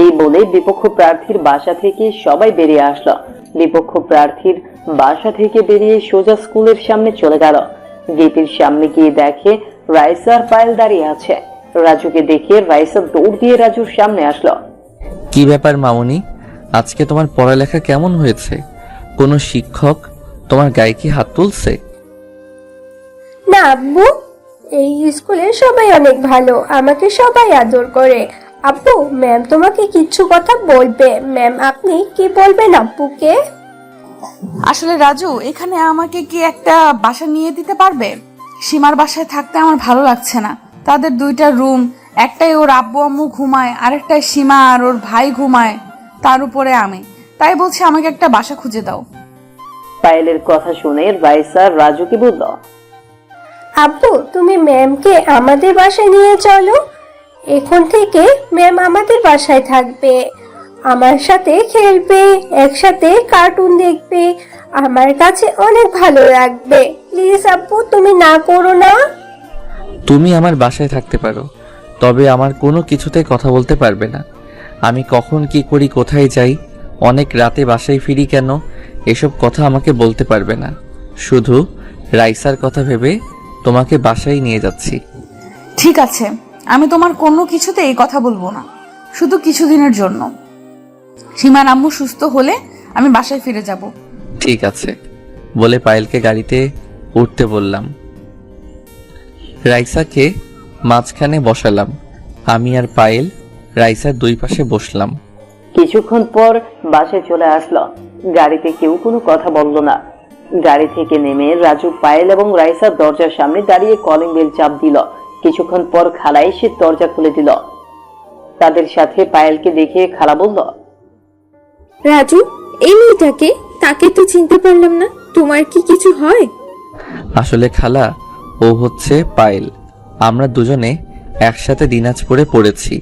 এই বলে বিপক্ষ প্রার্থীর বাসা থেকে সবাই বেরিয়ে আসলো। বিপক্ষ প্রার্থীর বাসা থেকে বেরিয়ে সোজা স্কুলের সামনে চলে গেল। গেটের সামনে গিয়ে দেখে রাইসার পায়েল দাঁড়িয়ে আছে। রাজুকে দেখে রাইসা দৌড় দিয়ে রাজুর সামনে আসলো। কি ব্যাপার মামুনি, আজকে তোমার পড়ালেখা কেমন হয়েছে? কোনো শিক্ষক তোমার গায়ে কি হাত তুলছে? না আব্বু, এই স্কুলে সবাই অনেক ভালো, আমাকে সবাই আদর করে। আব্বু, ম্যাম তোমাকে কিছু কথা বলবে। ম্যাম, আপনি কি বলবেন আব্বুকে? আসলে রাজু, এখানে আমাকে কি একটা বাসা নিয়ে দিতে পারবে? সীমার বাসায় থাকতে আমার ভালো লাগছে না। তাদের দুইটা রুম, একটাই ওর আব্বু আম্মু ঘুমায়, আরেকটাই সীমা আর ওর ভাই ঘুমায়, তার উপরে আমি। তাই বলছি আমাকে একটা বাসা খুঁজে দাও। পায়েলের কথা শুনে রাইসা রাজুকে বলল, আব্বু, তুমি ম্যামকে আমাদের বাসায় নিয়ে চলো। এখন থেকে ম্যাম আমাদের বাসায় থাকবে, আমার সাথে খেলবে, একসাথে কার্টুন দেখবে, আমার কাছে অনেক ভালো লাগবে। প্লিজ আব্বু, তুমি না করো না। তুমি আমার বাসায় থাকতে পারো, তবে আমার কোনো কিছুতে কথা বলতে পারবে না। আমি কখন কি করি, কোথায় যাই, অনেক রাতে বাসায় ফিরি কেন, এসব কথা আমাকে বলতে পারবে না। শুধু রাইসার কথা ভেবে তোমাকে বাসায় নিয়ে যাচ্ছি। ঠিক আছে, আমি তোমার কোনো কিছুতে এই কথা বলবো না, শুধু কিছুদিনের জন্য। সীমার আম্মু সুস্থ হলে আমি বাসায় ফিরে যাব। ঠিক আছে বলে পায়েলকে গাড়িতে উঠতে বললাম। রাইসাকে মাঝখানে বসালাম। আমি আর পায়েল রাইসার দুই পাশে বসলাম। কিছুক্ষণ পর বাসে চলে আসলো। গাড়িতে কেউ কোনো কথা বলল না। গাড়ি থেকে নেমে রাজু পায়েল এবং রাইসার দরজার সামনে দাঁড়িয়ে কলিং বেল চাপ দিল। কিছুক্ষণ পর খালা এসে দরজা খুলে দিল। তাদের সাথে পায়েলকে দেখে খালা বলল, রাজু, এই মেয়েটাকে, তাকে তো চিনতে পারলাম না। তোমার কি কিছু হয়? আসলে খালা, ও হচ্ছে পায়েল। আমরা দুজনে একসাথে দিনাজপুরে পড়েছি।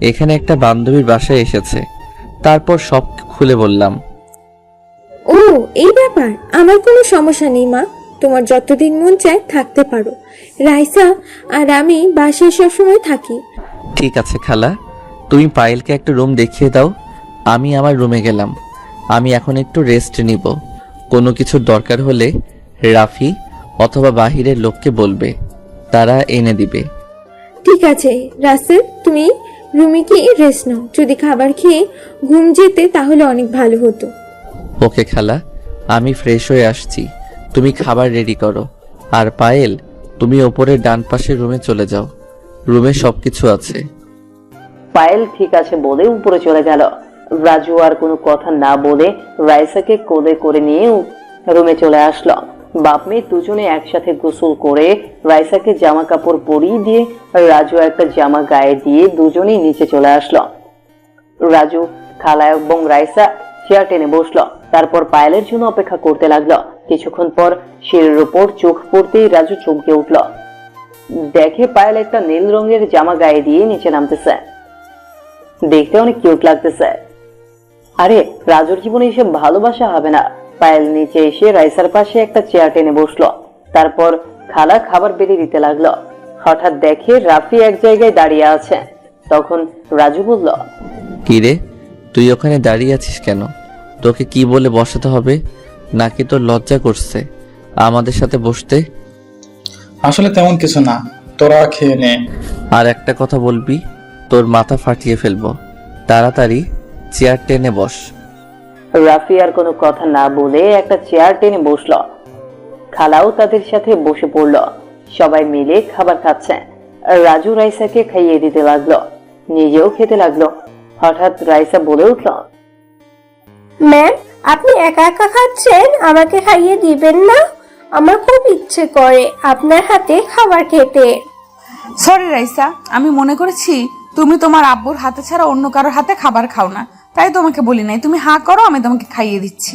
এখানে একটা বান্ধবীর বাসায় এসেছে, তারপর সব খুলে বললাম। ও, এই ব্যাপার। আমার কোনো সমস্যা নেই মা, তোমার যতদিন মন চায় থাকতে পারো। রাইসা আর আমি বাসায় সবসময় থাকি। ঠিক আছে খালা, তুমি পায়েলকে একটা রুম দেখিয়ে দাও। আমি আমার রুমে গেলাম। আমি এখন একটু রেস্ট নিব। কোনো কিছুর দরকার হলে রাফি অথবা বাহিরের লোককে বলবে, তারা এনে দিবে। ঠিক আছে রাসেল, তুমি রুমে গিয়ে রেস্ট নাও। যদি খাবার খেয়ে ঘুম যেতে তাহলে অনেক ভালো হতো। ওকে খালা, আমি ফ্রেশ হয়ে আসছি। তুমি খাবার রেডি করো। আর পায়েল, তুমি ওপরের ডান পাশের রুমে চলে যাও, রুমে সবকিছু আছে। পায়েল ঠিক আছে বলে উপরে চলে গেল। রাজু আর কোনো কথা না বলে রাইসাকে কোলে করে নিয়ে রুমে চলে আসলো। বাপ মেয়ে দুজনে একসাথে গোসল করে রাইসাকে জামা কাপড় পরিয়ে দিয়ে রাজু একটা জামা গায়ে দিয়ে দুজনেই নিচে চলে আসলো। রাজু, খালা এবং রাইসা চেয়ার টেনে বসলো। তারপর পায়েলের জন্য অপেক্ষা করতে লাগলো। কিছুক্ষণ পর সিঁড়ির উপর চোখ পড়তেই রাজু চমকে উঠলো। দেখে পায়েল একটা নীল রঙের জামা গায়ে দিয়ে নিচে নামতেছে। দেখতে অনেক কিউট লাগতেছে। আরে, রাজুর জীবনে এসব ভালোবাসা হবে না। পায়েল নিচে এসে রাইসার পাশে একটা চেয়ার টেনে বসলো। তারপর খালা খাবার বেড়ে দিতে লাগলো। হঠাৎ দেখে রাফি এক জায়গায় দাঁড়িয়ে আছে। তখন রাজু বলল, কি রে, তুই ওখানে দাঁড়িয়ে আছিস কেন? তোকে কি বলে বসাতে হবে? নাকি তোর লজ্জা করছে আমাদের সাথে বসতে? আসলে তেমন কিছু না, তোরা খেয়ে নে। আর একটা কথা বলবি, তোর মাথা ফাটিয়ে ফেলবো। তাড়াতাড়ি চেয়ার টেনে বস। রাফি আর কোনো কথা না বলে একটা চেয়ার টেনে বসলো। খালাও তাদের সাথে বসে পড়লো। সবাই মিলে খাবার খাচ্ছে। রাজু রাইসাকে খাইয়ে দিতে লাগলো, নিজেও খেতে লাগলো। হঠাৎ রাইসা বলে উঠল, ম্যাম, আপনি একা একা খাচ্ছেন, আমাকে খাইয়ে দিবেন না? আমার খুব ইচ্ছে করে আপনার হাতে খাবার খেতে। সরি রাইসা, আমি মনে করেছি তুমি তোমার আব্বুর হাতে ছাড়া অন্য কারোর হাতে খাবার খাও না, তাই তোমাকে বলি নাই। তুমি হাঁ করো, আমি তোমাকে খাইয়ে দিচ্ছি।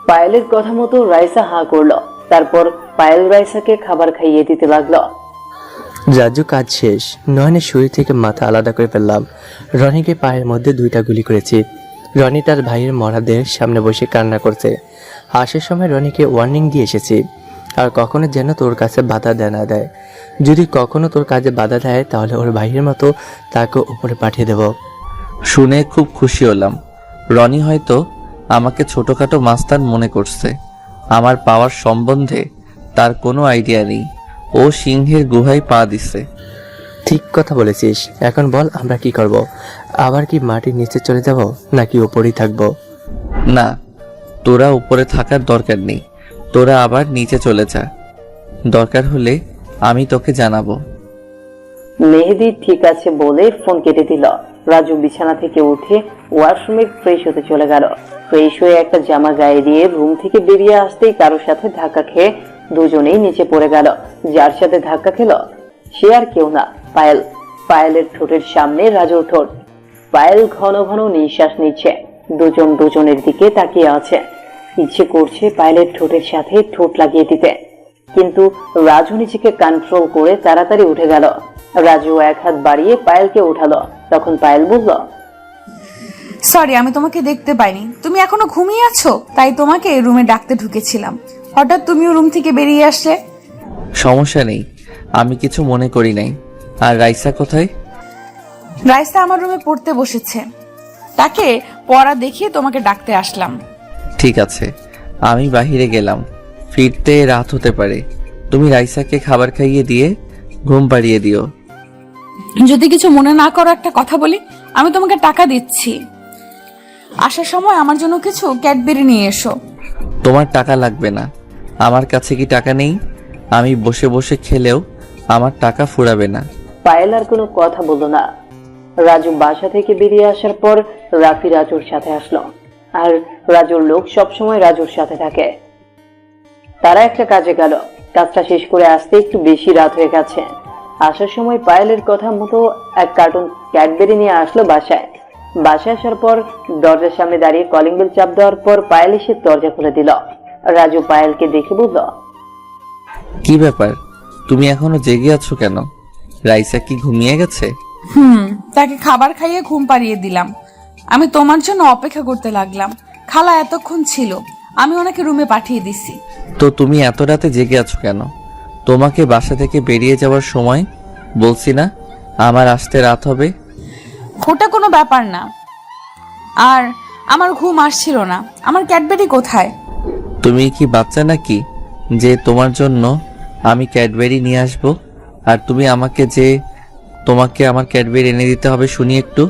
পায়েলের কথা মতো রাইসা হাঁ করলো। তারপর পায়েল রাইসাকে খাবার খাইয়ে দিতে লাগলো। রাজু কাজ শেষ, নয়নের শরীর থেকে মাথা আলাদা করে ফেললাম। রনিকে পায়ের মধ্যে 2টা গুলি করেছি। রনি তার ভাইয়ের মরাদের সামনে বসে কান্না করছে। আসার সময় রনিকে ওয়ার্নিং দিয়ে এসেছি, আর কখনো যেন তোর কাছে বাধা না দেয়। যদি কখনো তোর কাজে বাধা দেয় তাহলে ওর ভাইয়ের মতো তাকে উপরে পাঠিয়ে দেব। শুনে খুব খুশি হলাম। রনি হয়তো আমাকে ছোটখাটো মাস্তান মনে করছে। আমার পাওয়ার সম্বন্ধে তার কোনো আইডিয়া নেই। ও সিংহের গুহায় পা দিছে। ঠিক কথা বলেছিস। এখন বল আমরা কি করব? আবার কি মাটির নিচে চলে যাব নাকি ওপরেই থাকবো? না, তোরা উপরে থাকার দরকার নেই, তোরা আবার নিচে চলে যা। দরকার হলে আমি তোকে জানাবো। মেহেদি ঠিক আছে বলে ফোন কেটে দিল। রাজু বিছানা থেকে উঠে ওয়াশরুমে ফ্রেশ হতে চলে গেল। ফ্রেশ হয়ে একটা জামা গায়ে দিয়ে রুম থেকে বেরিয়ে আসতেই কারোর সাথে ধাক্কা খেয়ে দুজনেই নিচে পড়ে গেল। যার সাথে ধাক্কা খেল সে আর কেউ না, পায়েল। পায়েলের ঠোঁটের সামনে রাজুর ঠোঁট। পায়েল ঘন ঘন নিঃশ্বাস নিচ্ছে, দুজন দুজনের দিকে তাকিয়ে আছে। ইচ্ছে করছে পায়েলের ঠোঁটের সাথে ঠোঁট লাগিয়ে দিতে, কিন্তু রাজু নিজেকে কন্ট্রোল করে তাড়াতাড়ি উঠে গেল। রাজু এক হাত বাড়িয়ে পায়েলকে উঠালো। তখন পায়েল বলল, সরি, আমি তোমাকে দেখতে পাইনি, তুমি এখনো ঘুমিয়ে আছো, তাই তোমাকে রুমে ডাকতে ঢুকেছিলাম। হঠাৎ তুমিও রুম থেকে বেরিয়ে আসলে। সমস্যা নেই, আমি কিছু মনে করি নাই। আর রাইসা কোথায়? রাইসা আমার রুমে পড়তে বসেছে, তাকে পড়া দেখিয়ে তোমাকে ডাকতে আসলাম। ঠিক আছে, আমি বাহিরে গেলাম, ফিরতে রাত হতে পারে। তুমি রাইসাকে খাবার খাইয়ে দিয়ে ঘুম পাড়িয়ে দিও। যদি কিছু মনে না করো একটা কথা বলি, আমি তোমাকে টাকা দিচ্ছি, আসার সময় আমার জন্য কিছু ক্যাডবেরি নিয়ে এসো। তোমার টাকা লাগবে না, আমার কাছে কি টাকা নেই? আমি বসে বসে খেলেও আমার টাকা ফুরাবে না। পায়েল আর কোনো কথা বলল না। রাজু বাসা থেকে বেরিয়ে আসার পর রাফি রাজুর সাথে আসলো, আর রাজুর লোক সবসময় রাজুর সাথে থাকে। তারা একটা কাজে গেল, কাজটা শেষ করে আসতে একটু বেশি রাত হয়ে গেছে। আসার সময় পায়েলের কথা মতো এক কার্টুন ক্যাডবেরি নিয়ে আসলো বাসায়। বাসায় আসার পর দরজার সামনে দাঁড়িয়ে কলিং বেল চাপ দেওয়ার পর পায়েল এসে দরজা খুলে দিল। রাজু পায়েলকে দেখে বলল, কি ব্যাপার, তুমি এখনো জেগে আছো কেন? রাইসা কি ঘুমিয়ে গেছে? তাকে খাবার খাইয়ে ঘুম পাড়িয়ে দিলাম। আমি তোমার জন্য অপেক্ষা করতে লাগলাম, খালা এতক্ষণ ছিল, আমি ওনাকে রুমে পাঠিয়ে দিছি। তো তুমি এত রাতে জেগে আছো কেন? তোমাকে বাসা থেকে বেরিয়ে যাওয়ার সময় বলছি না আমার আসতে রাত হবে? ওটা কোনো ব্যাপার না, আর আমার ঘুম আসছিল না। আমার ক্যাডবেরি কোথায়? তুমি কি বাচ্চা নাকি যে তোমার জন্য আমি ক্যাডবেরি নিয়ে আসব, আর তুমি আমাকে যে তোমাকে আমার ক্যাডবেরি এনে দিতে হবে শুনি একটু।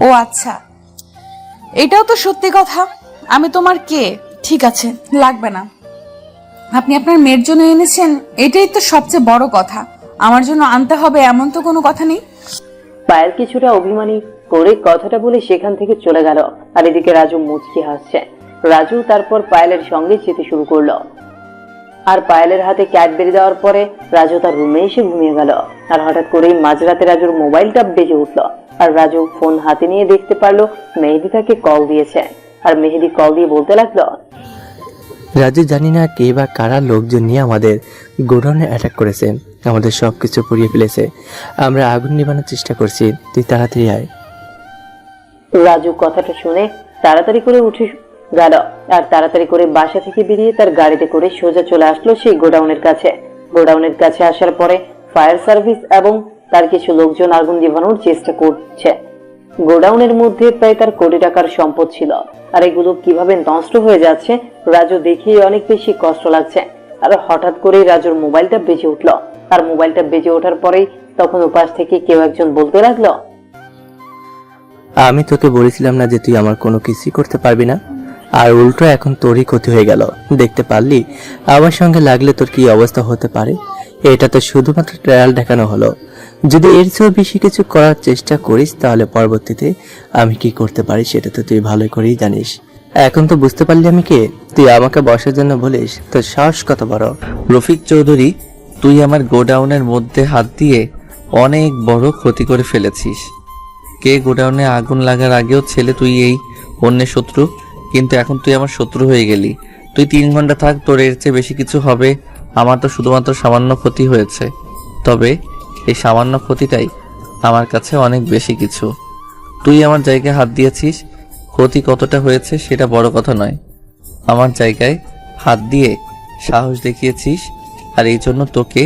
ও আচ্ছা, এটাও তো সত্যি কথা। আমি তোমার কে? ঠিক আছে, লাগবে না। আপনি আপনার মেয়ের জন্য এনেছেন, এটাই তো সবচেয়ে বড় কথা। আমার জন্য আনতে হবে এমন তো কোনো কথা নেই। পায়েল কিছুটা অভিমানী করে কথাটা বলে সেখান থেকে চলে গেল। আর এদিকে রাজু মুচকি হাসছে। রাজু তারপর পায়েলের সঙ্গে যেতে শুরু করলো। আর পায়েলের হাতে ক্যাডবেরি দেওয়ার পরে রাজু তার রুমে এসে ঘুমিয়ে গেল। আর হঠাৎ করেই মাঝরাতে রাজুর মোবাইলটা বেজে উঠলো। আর রাজু ফোন হাতে নিয়ে দেখতে পারলো মেহেদি তাকে কল দিয়েছে। আর মেহেদি কল দিয়ে বলতে লাগলো, রাজু, জানি না কে বা কারা লোকজন নিয়ে আমাদের গোডাউনে অ্যাটাক করেছে, আমাদের সব কিছু পুড়িয়ে ফেলেছে। আমরা আগুন নিবানোর চেষ্টা করছি, তুই তাড়াতাড়ি আয়। রাজু কথাটা শুনে তাড়াতাড়ি করে উঠে গেল। আর তাড়াতাড়ি করে বাসা থেকে বেরিয়ে তার গাড়িতে করে সোজা চলে আসলো সেই গোডাউনের কাছে। গোডাউনের কাছে আসার পরে ফায়ার সার্ভিস এবং তার কিছু লোকজন আগুন নিভানোর চেষ্টা করছে। গোডাউনের মধ্যে প্রায় তার কোটি টাকার সম্পদ ছিল, আর এগুলো কিভাবে নষ্ট হয়ে যাচ্ছে রাজু দেখেই অনেক বেশি কষ্ট লাগছে। আর হঠাৎ করেই রাজুর মোবাইলটা বেজে উঠলো। আর মোবাইলটা বেজে ওঠার পরেই তখন উপাস থেকে কেউ একজন বলতে লাগলো, আমি তোকে বলেছিলাম না যে তুই আমার কোনো কিছুই করতে পারবি না, আর উল্টো এখন তোরই ক্ষতি হয়ে গেল। দেখতে পারলি আমার সঙ্গে লাগলে তোর কি অবস্থা হতে পারে? এটা তো শুধুমাত্র ট্রায়াল দেখানো হলো। যদি এর চেয়েও বেশি কিছু করার চেষ্টা করিস তাহলে পরবর্তীতে আমি কি করতে পারি সেটা তো তুই ভালো করেই জানিস। এখন তো বুঝতে পারলি আমি কে। তুই আমাকে বসার জন্য বলিস, তোর সাহস কত বড়! রফিক চৌধুরী, তুই আমার গোডাউনের মধ্যে হাত দিয়ে অনেক বড় ক্ষতি করে ফেলেছিস। কে গোডাউনে আগুন লাগার আগেও ছেলে তুই এই অন্যের শত্রু, কিন্তু এখন তুই আমার শত্রু হয়ে গেলি। তুই 3 ঘন্টা থাক, তোর এর চেয়ে বেশি কিছু হবে। আমার তো শুধুমাত্র সামান্য ক্ষতি হয়েছে, তবে এই সামান্য ক্ষতিটাই আমার কাছে অনেক বেশি কিছু। তুই আমার জায়গায় হাত দিয়েছিস, ক্ষতি কতটা হয়েছে সেটা বড় কথা নয়। আমার জায়গায় হাত দিয়ে সাহস দেখিয়েছিস, আর এই জন্য তোকে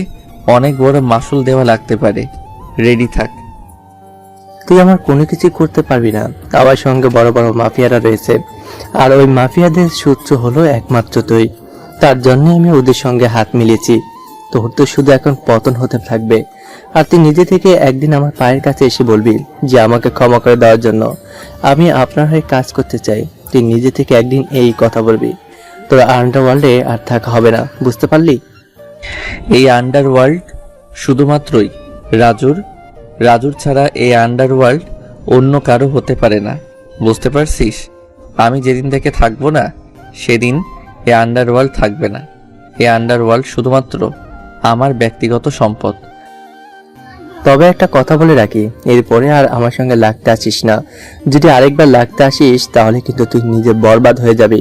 অনেক বড় মাসুল দেওয়া লাগতে পারে। রেডি থাক। তুই আমার কোনো কিছু করতে পারবি না। আমার সঙ্গে বড় বড় মাফিয়ারা রয়েছে, আর ওই মাফিয়াদের সূত্র হলো একমাত্র তুই। তার জন্য আমি ওদের সঙ্গে হাত মিলিয়েছি। তোর তো শুধু এখন পতন হতে থাকবে। আর তুই নিজে থেকে একদিন আমার পায়ের কাছে এসে বলবি যে আমাকে ক্ষমা করে দেওয়ার জন্য আমি আপনার হয়ে কাজ করতে চাই। তুই নিজে থেকে একদিন এই কথা বলবি। তোর আন্ডারওয়ার্ল্ডে আর থাকা হবে না, বুঝতে পারলি? এই আন্ডারওয়ার্ল্ড শুধুমাত্রই রাজুর ছাড়া এই আন্ডারওয়ার্ল্ড অন্য কারো হতে পারে না, বুঝতে পারছিস? আমি যেদিন থেকে থাকবো না সেদিন এই আন্ডারওয়ার্ল্ড থাকবে না। এই আন্ডারওয়ার্ল্ড শুধুমাত্র আমার ব্যক্তিগত সম্পদ। তবে একটা কথা বলে রাখি, এরপরে আর আমার সঙ্গে লাগতে আসিস না। যদি আরেকবার লাগতে আসিস তাহলে কিন্তু তুই নিজে বরবাদ হয়ে যাবি।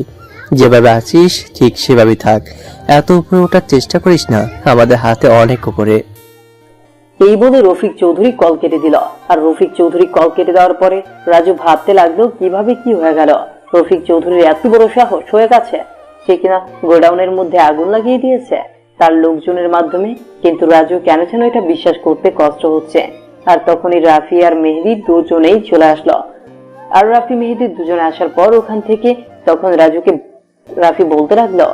যেভাবে আছিস ঠিক সেভাবেই থাক। এত উপরে ওঠার চেষ্টা করিস না, আমাদের হাতে অনেক উপরে। এই বলে রফিক চৌধুরী কল কেটে দিল। আর রফিক চৌধুরী কল কেটে দেওয়ার পরে রাজু ভাবতে লাগলো কিভাবে কি হয়ে গেল। রফিক চৌধুরীর এত বড় সাহস হয়ে গেছে, সে কিনা গোডাউনের মধ্যে আগুন লাগিয়ে দিয়েছে তার লোকজনের মাধ্যমে। কিন্তু রাজু কেন যেন এটা বিশ্বাস করতে কষ্ট হচ্ছে। আর তখনই রাফি আর মেহেদি দুজনেই চলে আসলো। আর রাফি মেহেদি দুজনে আসার পর ওখান থেকে তখন রাফি বলতে লাগলো,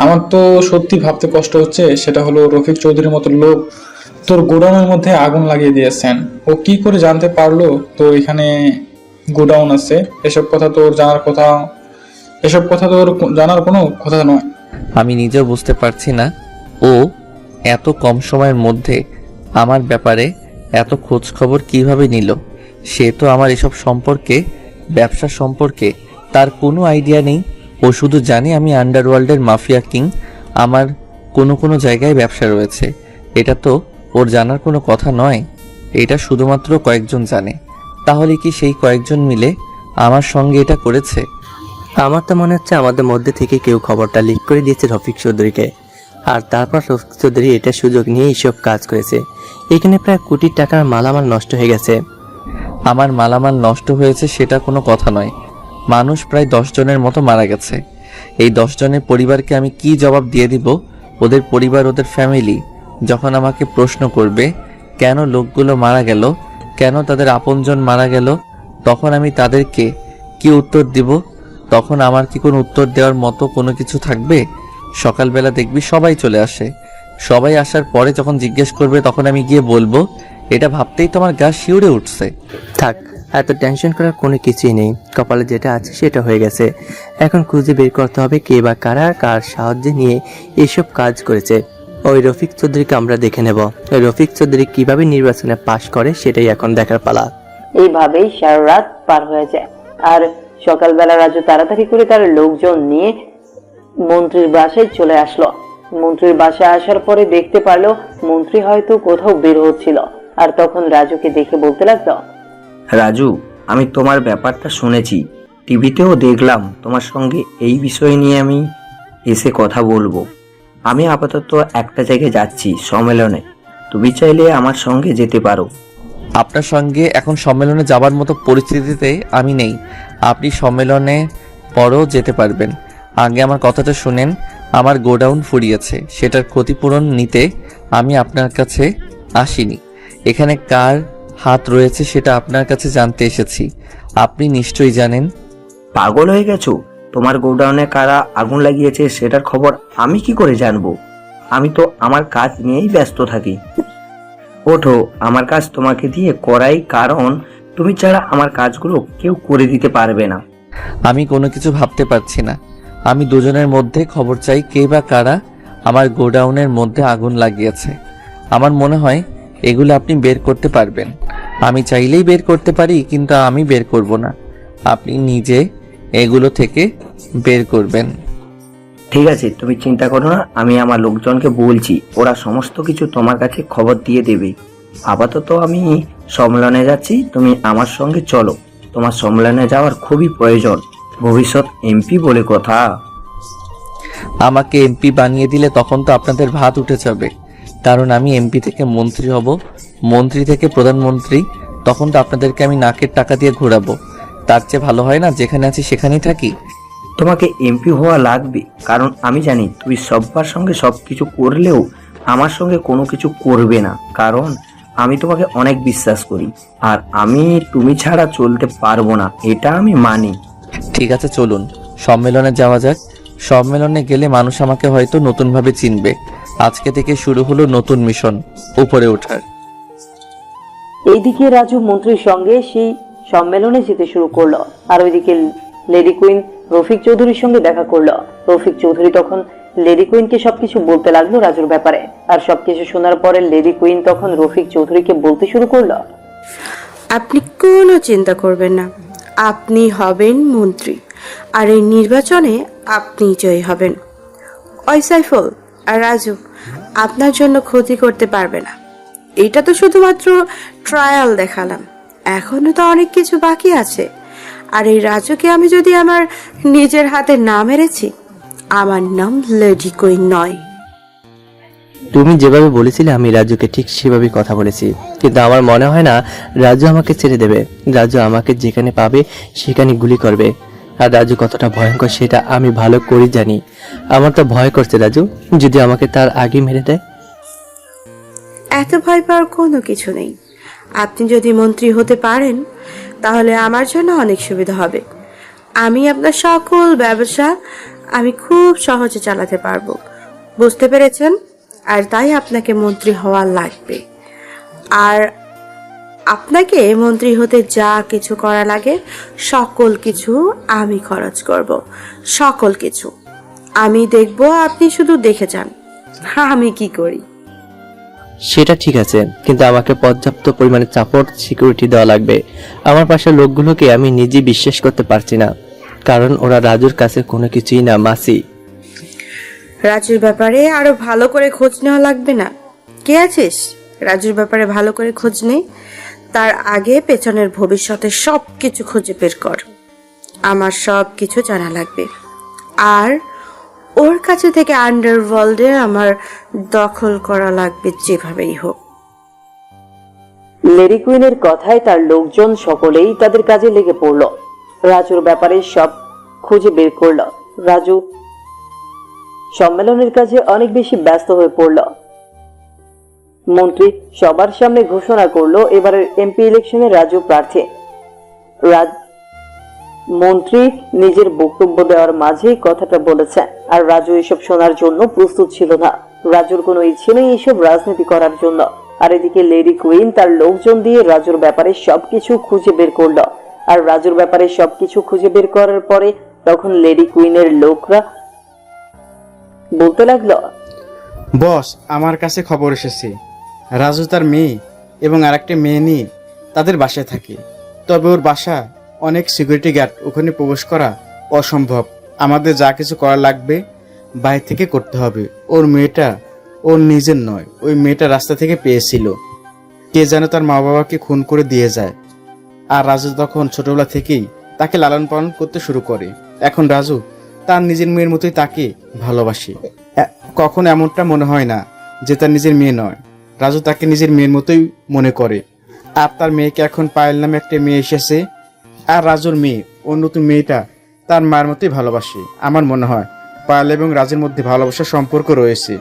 আমার তো সত্যি ভাবতে কষ্ট হচ্ছে, সেটা হলো রফিক চৌধুরীর মতো লোক তোর গোডাউনের মধ্যে আগুন লাগিয়ে দিয়েছেন। ও কি করে জানতে পারলো তোর এখানে গোডাউন আছে? এসব কথা তোর জানার কোনো কথা নয়। আমি নিজেও বুঝতে পারছি না ও এত কম সময়ের মধ্যে আমার ব্যাপারে এত খোঁজ খবর কিভাবে নিল। সে তো আমার এসব সম্পর্কে, ব্যবসা সম্পর্কে তার কোনো আইডিয়া নেই। ও শুধু জানে আমি আন্ডারওয়ার্ল্ডের মাফিয়া কিং, আমার কোনো জায়গায় ব্যবসা রয়েছে। এটা তো ওর জানার কোনো কথা নয়, এটা শুধুমাত্র কয়েকজন জানে। তাহলে কি সেই কয়েকজন মিলে আমার সঙ্গে এটা করেছে? আমার তো মনে হচ্ছে আমাদের মধ্যে থেকে কেউ খবরটা লিক করে দিয়েছে রফিক চৌধুরীকে, আর তারপর রফিক চৌধুরী এটা সুযোগ নিয়ে এইসব কাজ করেছে। এখানে প্রায় কোটি টাকার মালামাল নষ্ট হয়ে গেছে। আমার মালামাল নষ্ট হয়েছে সেটা কোনো কথা নয়। মানুষ প্রায় 10 জনের মতো মারা গেছে। এই 10 জনের পরিবারকে আমি কি জবাব দিয়ে দিব? ওদের পরিবার, ওদের ফ্যামিলি যখন আমাকে প্রশ্ন করবে কেন লোকগুলো মারা গেল, কেন তাদের আপনজন মারা গেল, তখন আমি তাদেরকে কি উত্তর দিব? তখন আমার কি কোনো উত্তর দেওয়ার মতো কোনো কিছু থাকবে? সকালবেলা দেখবি সবাই চলে আসে। সবাই আসার পরে যখন জিজ্ঞেস করবে তখন আমি গিয়ে বলবো, এটা ভাবতেই তো আমার গা শিউরে উঠছে। থাক, এত টেনশন করার কোনো কিছুই নেই। কপালে যেটা আছে সেটা হয়ে গেছে। এখন খুঁজে বের করতে হবে কে বা কারা কার সাহায্যে নিয়ে এইসব কাজ করেছে। ওই রফিক চৌধুরীকে আমরা দেখে নেব। ওই রফিক চৌধুরী কিভাবে নির্বাচনে পাশ করে সেটাই এখন দেখার পালা। এইভাবেই সারা রাত পার হয়ে যায়। আর সকালবেলা রাজু তাড়াতাড়ি করে তার লোকজন নিয়ে মন্ত্রীর বাসায় চলে আসলো। মন্ত্রীর বাসায় আসার পরে দেখতে পারলো মন্ত্রী হয়তো কোথাও বের হচ্ছিল। আর তখন রাজুকে দেখে বলতে লাগলো, রাজু, আমি তোমার ব্যাপারটা শুনেছি, টিভিতেও দেখলাম। তোমার সঙ্গে এই বিষয় নিয়ে আমি এসে কথা বলবো। আমি আপাতত একটা জায়গায় যাচ্ছি, সম্মেলনে। তুমি চাইলে আমার সঙ্গে যেতে পারো। আপনার সঙ্গে এখন সম্মেলনে যাবার মতো পরিস্থিতিতে আমি নেই। আপনি সম্মেলনে পরও যেতে পারবেন। আগে আমার কথাটা শুনেন। আমার গোডাউন ফুরিয়েছে, সেটার ক্ষতিপূরণ নিতে আমি আপনার কাছে আসিনি। এখানে কার হাত রয়েছে সেটা আপনার কাছে জানতে এসেছি। আপনি নিশ্চয়ই জানেন। পাগল হয়ে গেছো? তোমার গোডাউনে কারা আগুন লাগিয়েছে সেটার খবর আমি কি করে জানবো? আমি তো আমার কাজ নিয়েই ব্যস্ত থাকি। ওঠো, আমার কাজ তোমাকে দিয়ে করাই, কারণ তুমি ছাড়া আমার কাজগুলো কেউ করে দিতে পারবে না। আমি কোনো কিছু ভাবতে পারছি না। আমি দুজনের মধ্যে খবর চাই কে বা কারা আমার গোডাউনের মধ্যে আগুন লাগিয়েছে। আমার মনে হয় এগুলো আপনি বের করতে পারবেন। আমি চাইলেই বের করতে পারি, কিন্তু আমি বের করব না। আপনি নিজে এগুলো থেকে বের করবেন। ঠিক আছে, তুমি চিন্তা করো না, আমি আমার লোকজনকে বলছি, ওরা সমস্ত কিছু তোমার কাছে খবর দিয়ে দেবে। আপাতত আমি সম্মেলনে যাচ্ছি, তুমি আমার সঙ্গে চলো। তোমার সম্মেলনে যাওয়ার খুবই প্রয়োজন, ভবিষ্যৎ এমপি বলে কথা। আমাকে এমপি বানিয়ে দিলে তখন তো আপনাদের ভাত উঠে যাবে, কারণ আমি এমপি থেকে মন্ত্রী হব, মন্ত্রী থেকে প্রধানমন্ত্রী। তখন তো আপনাদেরকে আমি নাকের টাকা দিয়ে ঘোরাবো। তার চেয়ে ভালো হয় না যেখানে আছি সেখানেই থাকি? তোমাকে এমপি হওয়া লাগবে, কারণ আমি জানি তুমি সবার সঙ্গে সবকিছু করলেও আমার সঙ্গে কোনো কিছু করবে না, কারণ আমি তোমাকে অনেক বিশ্বাস করি। আর আমি তুমি ছাড়া চলতে পারবো না, এটা আমি মানি। ঠিক আছে, চলুন সম্মেলনে যাওয়া যাক। সম্মেলনে গেলে মানুষ আমাকে হয়তো নতুনভাবে চিনবে। আজকে থেকে শুরু হলো নতুন মিশন, উপরে ওঠার। এইদিকে রাজু মন্ত্রীর সঙ্গে সেই সম্মেলনে যেতে শুরু করলো, আর ওইদিকে লেডি কুইন রফিক চৌধুরীর সঙ্গে দেখা করলো। রফিক চৌধুরী তখন লেডি কুইনকে সবকিছু বলতে লাগলো রাজুর ব্যাপারে। আর সবকিছু শোনার পরে লেডি কুইন তখন রফিক চৌধুরীকে বলতে শুরু করলো, আপনি কোনো চিন্তা করবেন না, আপনি হবেন মন্ত্রী, আর এই নির্বাচনে আপনি জয়ী হবেন। ওই সাইফুল আর রাজু আপনার জন্য ক্ষতি করতে পারবে না। এটা তো শুধুমাত্র ট্রায়াল দেখালাম, এখনো তো অনেক কিছু বাকি আছে। আর এই রাজুকে আমি যদি আমার নিজের হাতে না মেরেছি, আমার নাম লেডি কুইন নয়। তুমি যেভাবে বলেছিলে আমি রাজুকে ঠিক সেভাবেই কথা বলেছি, কিন্তু আমার মনে হয় না রাজু আমাকে ছেড়ে দেবে। রাজু আমাকে যেখানে পাবে সেখানে গুলি করবে। আর রাজু কতটা ভয়ঙ্কর সেটা আমি ভালো করে জানি। আমার তো ভয় করছে রাজু যদি আমাকে তার আগে মেরে দেয়। এত ভয় পাওয়ার কোনো কিছু নেই। আপনি যদি মন্ত্রী হতে পারেন তাহলে আমার জন্য অনেক সুবিধা হবে। আমি আপনার সকল ব্যবসা আমি খুব সহজে চালাতে পারবো, বুঝতে পেরেছেন? আর তাই আপনাকে মন্ত্রী হওয়া লাগবে। আর আপনাকে মন্ত্রী হতে যা কিছু করা লাগে সকল কিছু আমি খরচ করব, সকল কিছু আমি দেখব। আপনি শুধু দেখে যান আমি কি করি। সেটা ঠিক আছে, কিন্তু আমাকে পর্যাপ্ত পরিমাণে সাপোর্ট সিকিউরিটি দেওয়া লাগবে। আমার পাশের লোকগুলোকে আমি নিজে বিশ্বাস করতে পারছি না, কারণ ওরা রাজুর কাছে কোনো কিছুই না। মাসি, রাজুর ব্যাপারে আরো ভালো করে খোঁজ নেওয়া লাগবে না? কে আছিস? রাজুর ব্যাপারে ভালো করে খোঁজ নেই, তার আগে পেছনের ভবিষ্যতে সব কিছু খুঁজে বের কর। আমার সব কিছু জানা লাগবে, আর ওর কাছে থেকে আন্ডারওয়ার্ল্ডে আমার দখল করা লাগবে যেভাবেই হোক। লেডি কুইনের কথায় তার লোকজন সকলেই তাদের কাজে লেগে পড়ল। রাজুর ব্যাপারে সব খুঁজে বের করল। রাজু সম্মেলনের কাজে অনেক বেশি ব্যস্ত হয়ে পড়ল। মন্ত্রী সবার সামনে ঘোষণা করলো এবারের এমপি ইলেকশনে রাজু প্রার্থী। মন্ত্রী নিজের বক্তব্য দেওয়ার মাঝে কথাটা বলেছে, আর রাজু এসব শোনার জন্য প্রস্তুত ছিল না। রাজুর কোনো ইচ্ছে নেই এসব রাজনীতি করার জন্য। আর এদিকে লেডি কুইন তার লোকজন দিয়ে রাজুর ব্যাপারে সবকিছু খুঁজে বের করলো। আর রাজুর ব্যাপারে সবকিছু খুঁজে বের করার পরে তখন লেডি কুইনের লোকরা বলতে লাগলো, বস, আমার কাছে খবর এসেছে রাজু তার মেয়ে এবং আরেকটা মেয়ে নিয়ে তাদের বাসায় থাকে। তবে ওর বাসা অনেক সিকিউরিটি গার্ড, ওখানে প্রবেশ করা অসম্ভব। আমাদের যা কিছু করা লাগবে বাইরে থেকে করতে হবে। ওর মেয়েটা ওর নিজের নয়, ওই মেয়েটা রাস্তা থেকে পেয়েছিল। কে যেন তার মা বাবাকে খুন করে দিয়ে যায়। আর রাজু তখন ছোটবেলা থেকেই তাকে লালন পালন করতে শুরু করে। এখন রাজু তার নিজের মেয়ের মতোই তাকে ভালোবাসে। কখন এমনটা মনে হয় না যে তার নিজের মেয়ে নয়। রাজু তাকে নিজের মেয়ের মতোই মনে করে। আর তার মেয়েকে এখন পায়েল নামে একটা মেয়ে এসেছে, আর রাজুর মেয়ে ওর নতুন মেয়েটা তার মায়ের মতোই ভালোবাসে। আমার মনে হয় পায়েল এবং রাজুর মধ্যে ভালোবাসার সম্পর্ক রয়েছে,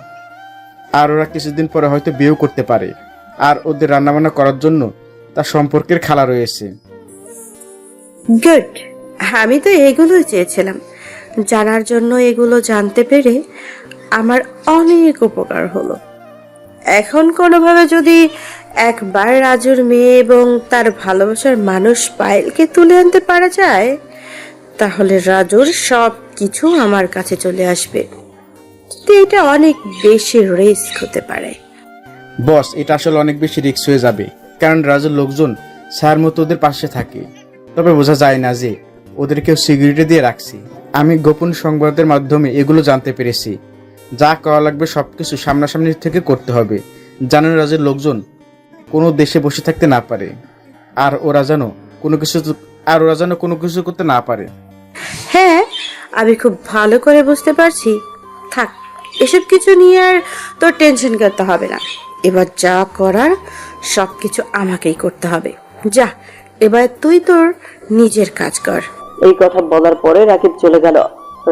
আর ওরা কিছুদিন পরে হয়তো বিয়েও করতে পারে। আর ওদের রান্নাবান্না করার জন্য তার সম্পর্কের খালা রয়েছে। গুড, আমি তো এগুলোই চেয়েছিলাম জানার জন্য। এগুলো জানতে পেরে আমার অনেক উপকার হলো। এখন কোনোভাবে যদি একবার রাজুর মেয়ে এবং তার ভালোবাসার মানুষ পায়েলকে তুলে আনতে পারা যায়, তাহলে রাজুর সব কিছু আমার কাছে চলে আসবে। কিন্তু এটা অনেক বেশি রিস্ক হতে পারে। বস, এটা আসলে অনেক বেশি রিস্ক হয়ে যাবে, কারণ রাজুর লোকজন স্যার মতো ওদের পাশে থাকে। তবে বোঝা যায় না যে ওদের কেউ সিকিউরিটি দিয়ে রাখছে। আমি গোপন সংবাদের মাধ্যমে এগুলো জানতে পেরেছি। যা করা লাগবে সবকিছু সামনাসামনি থেকে করতে হবে, যেন রাজুর লোকজন কোনো দেশে বসে থাকতে না পারে, আর ওরা যেন কোনো কিছু করতে না পারে। হ্যাঁ, আমি খুব ভালো করে বুঝতে পারছি। থাক, এসব কিছু নিয়ে আর তোর টেনশন করতে হবে না। এবার যা করার সবকিছু আমাকেই করতে হবে। যা, এবার তুই তোর নিজের কাজ কর। এই কথা বলার পরে রাকিব চলে গেল।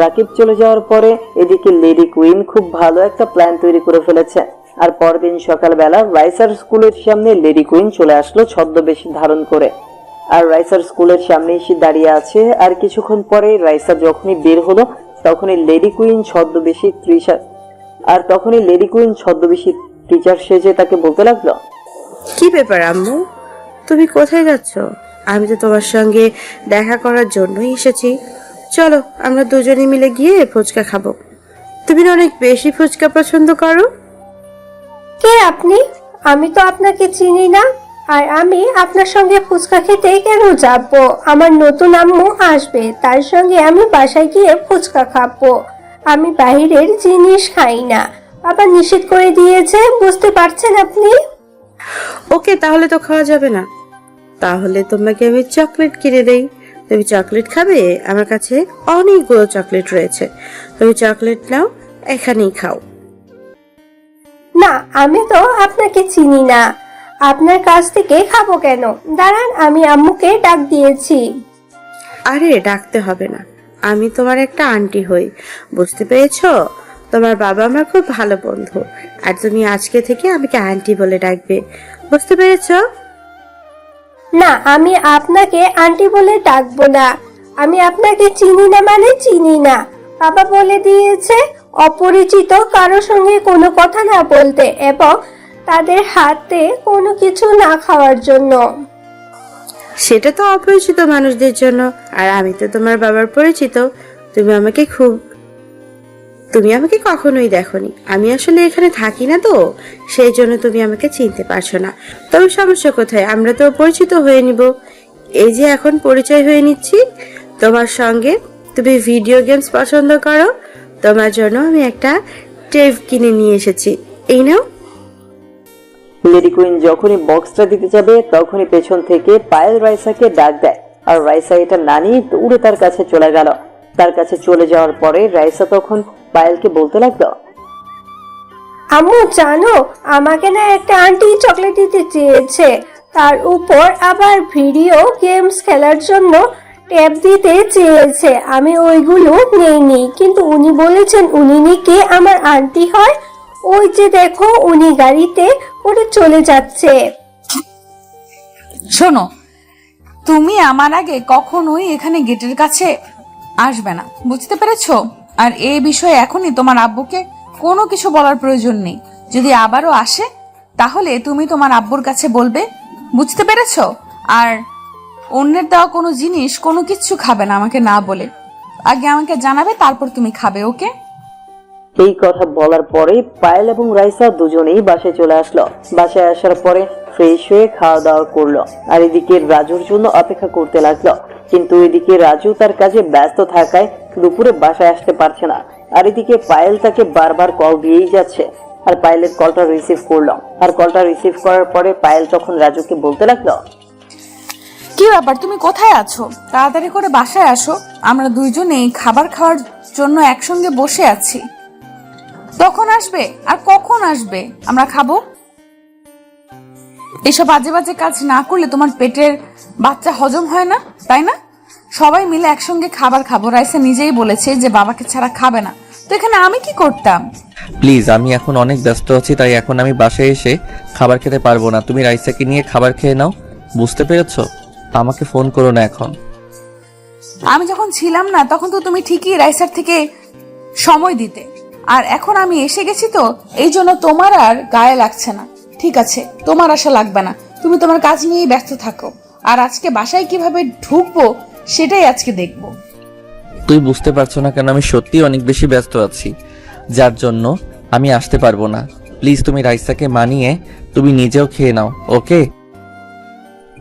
রাকিব চলে যাওয়ার পরে এদিকে লেডি কুইন খুব ভালো একটা প্ল্যান তৈরি করে ফেলেছে। আর পরদিন সকালবেলা রাইসার স্কুলের সামনে লেডি কুইন চলে আসলো ছদ্মবেশী ধারণ করে। আর রাইসার স্কুলের সামনে এসে দাঁড়িয়ে আছে। আর কিছুক্ষণ পরে রাইসা যখনই বের হলো তখনই লেডি কুইন ছদ্মবেশী টিচার সেজে তাকে বলতে লাগলো, কি ব্যাপার আম্মু, তুমি কোথায় যাচ্ছ? আমি তো তোমার সঙ্গে দেখা করার জন্যই এসেছি। চলো আমরা দুজনে মিলে গিয়ে ফুচকা খাবো। তুমি না অনেক বেশি ফুচকা পছন্দ করো। কে আপনি? আমি তো আপনাকে চিনি না। আর আমি আপনার সঙ্গে ফুচকা খেতে কেন যাব? আমার নতুন আম্মু আসবে, তার সঙ্গে আমি বাসায় গিয়ে ফুচকা খাবো। আমি বাইরের জিনিস খাই না, বাবা নিষেধ করে দিয়েছে, বুঝতে পারছেন আপনি? ওকে, তাহলে তো খাওয়া যাবে না। তাহলে তোমাকে আমি চকলেট কিনে দেই। তুমি চকলেট খাবে? আমার কাছে অনেকগুলো চকলেট রয়েছে। তুমি চকলেট নাও, এখানেই খাও। না, আমি তো আপনাকে চিনি না, আপনার কাছ থেকে খাবো কেন? দাঁড়ান, আমি আম্মুকে ডাক দিয়েছি। আরে ডাকতে হবে না, আমি তোমার একটা আন্টি হই, বুঝতে পেরেছো? তোমার বাবা আমার খুব ভালো বন্ধু, আর তুমি আজকে থেকে আমাকে আন্টি বলে ডাকবে, বুঝতে পেরেছো? না, আমি আপনাকে আন্টি বলে ডাকবো না। আমি আপনাকে চিনি না মানে চিনি না। বাবা বলে দিয়েছে অপরিচিত কারো সঙ্গে কোনো কথা না বলতে এবং তাদের হাতে কোনো কিছু না খাওয়ার জন্য। সেটা তো অপরিচিত মানুষদের জন্য, আর আমি তো তোমার বাবার পরিচিত। তুমি আমাকে কখনোই দেখোনি। আমি আসলে এখানে থাকি না, তো সেই জন্য তুমি আমাকে চিনতে পারছো না। তবে সমস্যা কোথায়, আমরা তো পরিচিত হয়ে নিব। এই যে এখন পরিচয় হয়ে নিচ্ছি তোমার সঙ্গে। তুমি ভিডিও গেমস পছন্দ করো, তোমার জন্য আমি একটা টেপ কিনে নিয়ে এসেছি, এই নাও। লেডি কুইন যখনই বক্সটা দিতে যাবে তখনই পেছন থেকে পায়েল রাইসাকে ডাক দেয়, আর রাইসা এটা না নিয়ে দৌড়ে তার কাছে চলে গেল। তার কাছে চলে যাওয়ার পরে রাইসা তখন পায়েলকে বলতে লাগলো, আম্মু জানো, আমাকে না একটা আন্টি চকলেট দিতে চেয়েছে, তার উপর আবার ভিডিও গেমস খেলার জন্য ট্যাব দিতে চেয়েছে। আমি ওইগুলো নেইনি, কিন্তু উনি বলেছেন উনি নাকি আমার আন্টি হয়। ওই যে দেখো, উনি গাড়িতে করে চলে যাচ্ছে। শোনো, তুমি আমার আগে কখনোই এখানে গেটের কাছে আসবে না, বুঝতে পেরেছো? আর এই বিষয়ে এখনই তোমার আব্বুকে কোনো কিছু বলার প্রয়োজন নেই। যদি আবারও আসে তাহলে তুমি তোমার আব্বুর কাছে বলবে, বুঝতে পেরেছো? আর অন্যের দেওয়া কোনো জিনিস কোনো কিছু খাবে না আমাকে না বলে। আগে আমাকে জানাবে, তারপর তুমি খাবে, ওকে? এই কথা বলার পরে পায়েল এবং রাইসা দুজনেই বাসায় চলে আসলো। বাসায় আসার পরে ফ্রেশ হয়ে খাওয়া দাওয়া করলো, আর এদিকে রাজুর জন্য অপেক্ষা করতে লাগলো। কিন্তু এদিকে রাজু তার কাজে ব্যস্ত থাকায় দুপুরে বাসায় আসতে পারছে না। আর এদিকে পায়েল তাকে বারবার কল দিয়েই যাচ্ছে, আর পায়েলের কলটা রিসিভ করলো। আর কলটা রিসিভ করার পরে পায়েল তখন রাজুকে বলতে লাগলো, কি ব্যাপার, তুমি কোথায় আছো? তাড়াতাড়ি করে বাসায় আসো, আমরা দুইজনেই খাবার খাওয়ার জন্য একসঙ্গে বসে আছি। তখন আসবে? আর কখন আসবে আমরা খাবো? এসব বাজে বাজে কাজ না করলে তোমার পেটের বাচ্চা হজম হয় না, তাই না? সবাই মিলে একসঙ্গে খাবার খাবো। রাইসা নিজেই বলেছে যে বাবাকে ছাড়া খাবে না, তো এখানে আমি কি করতাম? প্লিজ, আমি এখন অনেক ব্যস্ত আছি, তাই এখন আমি বাসায় এসে খাবার খেতে পারবো না। তুমি রাইসাকে নিয়ে খাবার খেয়ে নাও, বুঝতে পেরেছো? আমাকে ফোন করো না এখন। আমি যখন ছিলাম না তখন তো তুমি ঠিকই রাইসার থেকে সময় দিতে, আর এখন আমি এসে গেছি তো এই জন্য তোমার আর গায়ে লাগছে না। ঠিক আছে, তোমার আশা লাগবে না, তুমি তোমার কাজ নিয়েই ব্যস্ত থাকো। আর আজকে বাসায় কিভাবে ঢুকবো সেটাই আজকে দেখবো। তুই বুঝতে পারছো না কেন আমি সত্যি অনেক বেশি ব্যস্ত আছি, যার জন্য আমি আসতে পারবো না। প্লিজ তুমি রাইসাকে মানিয়ে তুমি নিজেও খেয়ে নাও, ওকে?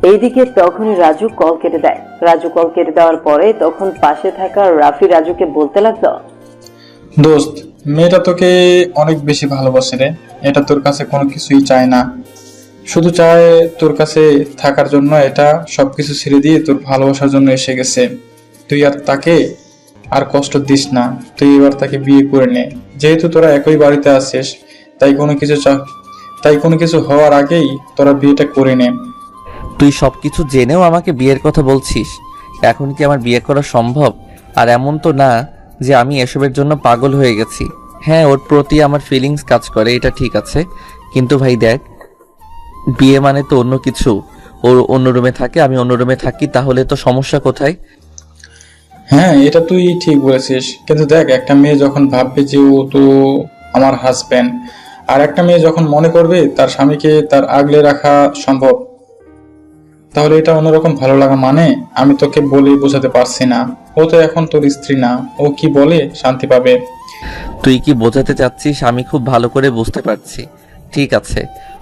এইদিকে তখনই রাজু কল কেটে দেয়। রাজু কল কেটে দেওয়ার পরে তখন পাশে থাকা রাফি রাজুকে বলতে লাগলো, দোস্ত, মেয়েটা তোকে অনেক বেশি ভালোবাসে রে। এটা তোর কাছে কোনো কিছুই চায় না, শুধু চায় তোর কাছে থাকার জন্য। এটা সবকিছু ছেড়ে দিয়ে তোর ভালোবাসার জন্য এসে গেছে। তুই আর তাকে আর কষ্ট দিস না, তুই এবার তাকে বিয়ে করে নে। যেহেতু তোরা একই বাড়িতে আছিস, তাই কোনো কিছু হওয়ার আগেই তোরা বিয়েটা করে নে। তুই সবকিছু জেনেও আমাকে বিয়ের কথা বলছিস? এখন কি আমার বিয়ে করা সম্ভব? আর এমন তো না যে আমি এসবের জন্য পাগল হয়ে গেছি। হ্যাঁ, ওর প্রতি আমার ফিলিংস কাজ করে, এটা ঠিক আছে, কিন্তু ভাই দেখ, বিয়ে মানে তো অন্য কিছু। ওর অন্য রুমে থাকে, আমি অন্য রুমে থাকি, তাহলে তো সমস্যা কোথায়? হ্যাঁ, এটা তুই ঠিক বলেছিস, কিন্তু দেখ, একটা মেয়ে যখন ভাববে যে ও তো আমার হাজব্যান্ড, আর একটা মেয়ে যখন মনে করবে তার স্বামীকে তার আগলে রাখা সম্ভব, তাহলে এটা অন্যরকম ভালো লাগা মানে? আমি তোকে বলে বোঝাতে পারছি না। ও তো এখন তোর স্ত্রী না, ও কি বলে শান্তি পাবে? তুই কি বোঝাতে চাচ্ছিস আমি খুব ভালো করে বুঝতে পারছি। ঠিক আছে,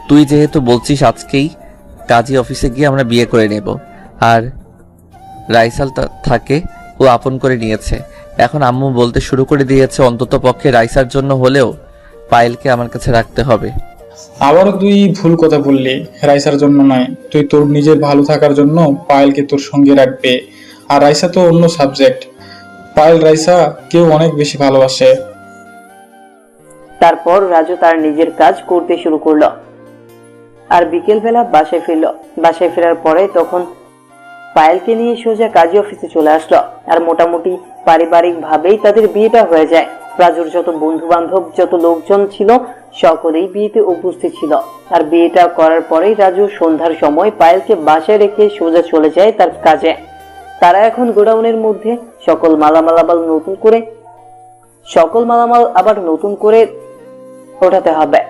তুই যেহেতু বলছিস আজকেই কাজী অফিসে গিয়ে আমরা বিয়ে করে নেব। আর রাইসাল থাকে ও আপন করে নিয়েছে। এখন আম্মু বলতে শুরু করে দিয়েছে অন্তত পক্ষে রাইসার জন্য হলেও পায়েলকে আমার কাছে রাখতে হবে। আবারও তুই ভুল কথা বললি। রাইসার জন্য নয়, তুই তোর নিজের ভালো থাকার জন্য পায়েলকে তোর সঙ্গে রাখবে। আর রাইসা তো অন্য সাবজেক্ট। পায়েল রাইসা কেউ অনেক বেশি ভালোবাসে। তারপর রাজু তার নিজের কাজ করতে শুরু করলো আর বিকেলবেলা বাসায় ফিরল। বাসায় ফেরার পরে তখন পায়েলকে নিয়ে সোজা কাজী অফিসে চলে আসলো। আর মোটামুটি পারিবারিক ভাবেই তাদের বিয়েটা হয়ে যায়। রাজুর যত বন্ধু বান্ধব, যত লোকজন ছিল সকলেই বিয়েতে উপস্থিত ছিল। আর বিয়েটা করার পরেই রাজু সন্ধ্যার সময় পায়েলকে বাসায় রেখে সোজা চলে যায় তার কাজে। তারা এখন গোডাউনের মধ্যে সকল মালামাল আবার নতুন করে ওঠাতে হবে,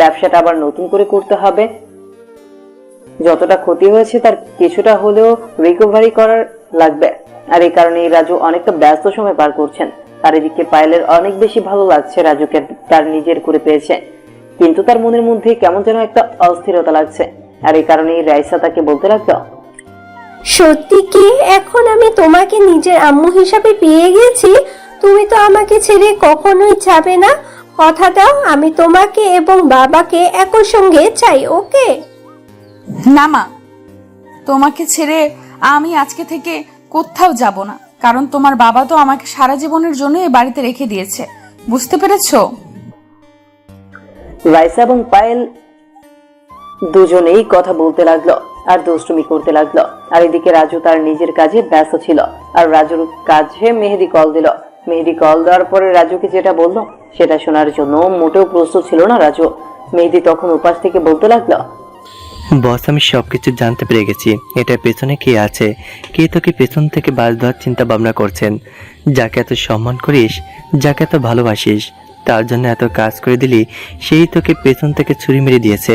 ব্যবসাটা আবার নতুন করে করতে হবে। যতটা ক্ষতি হয়েছে তার কিছুটা হলেও রিকভারি করার লাগবে। আর এই কারণেই রাজু অনেকটা ব্যস্ত সময় পার করছেন। আর এদিকে পায়েলের অনেক বেশি ভালো লাগছে রাজুকে তার নিজের করে পেয়েছে, কিন্তু তার মনের মধ্যে কেমন যেন একটা অস্থিরতা লাগছে। আর এই কারণেই রাইসা তাকে বলতে লাগলো, সত্যি কি এখন আমি তোমাকে নিজের আম্মু হিসাবে পেয়ে গেছি? তুমি তো আমাকে ছেড়ে কখনোই যাবে না। কথা দাও, আমি তোমাকে এবং বাবাকে একই সঙ্গে চাই, ওকে? না মা, তোমাকে ছেড়ে আমি আজকে থেকে কোথাও যাব না, কারণ তোমার বাবা তো আমাকে সারা জীবনের জন্য এই বাড়িতে রেখে দিয়েছে, বুঝতে পেরেছো? রাইসা এবং পায়েল দুজনেই কথা বলতে লাগলো আর দুষ্টুমি করতে লাগলো। আর এদিকে রাজু তার নিজের কাজে ব্যস্ত ছিল। আর রাজুর কাজে মেহেদি কল দিল। মেহেদি কল দেওয়ার পরে রাজুকে যেটা বললো সেটা শোনার জন্য মোটেও প্রস্তুত ছিল না রাজু। মেহেদি তখন উপাস থেকে বলতে লাগলো, বস, আমি সবকিছু জানতে পেরে গেছি। এটার পেছনে কে আছে, কে তোকে পেছন থেকে বাস দেওয়ার চিন্তা ভাবনা করছেন। যাকে এত সম্মান করিস, যাকে এত ভালোবাসিস, তার জন্য এত কাজ করে দিলি, সেই তোকে পেছন থেকে ছুরি মেরে দিয়েছে।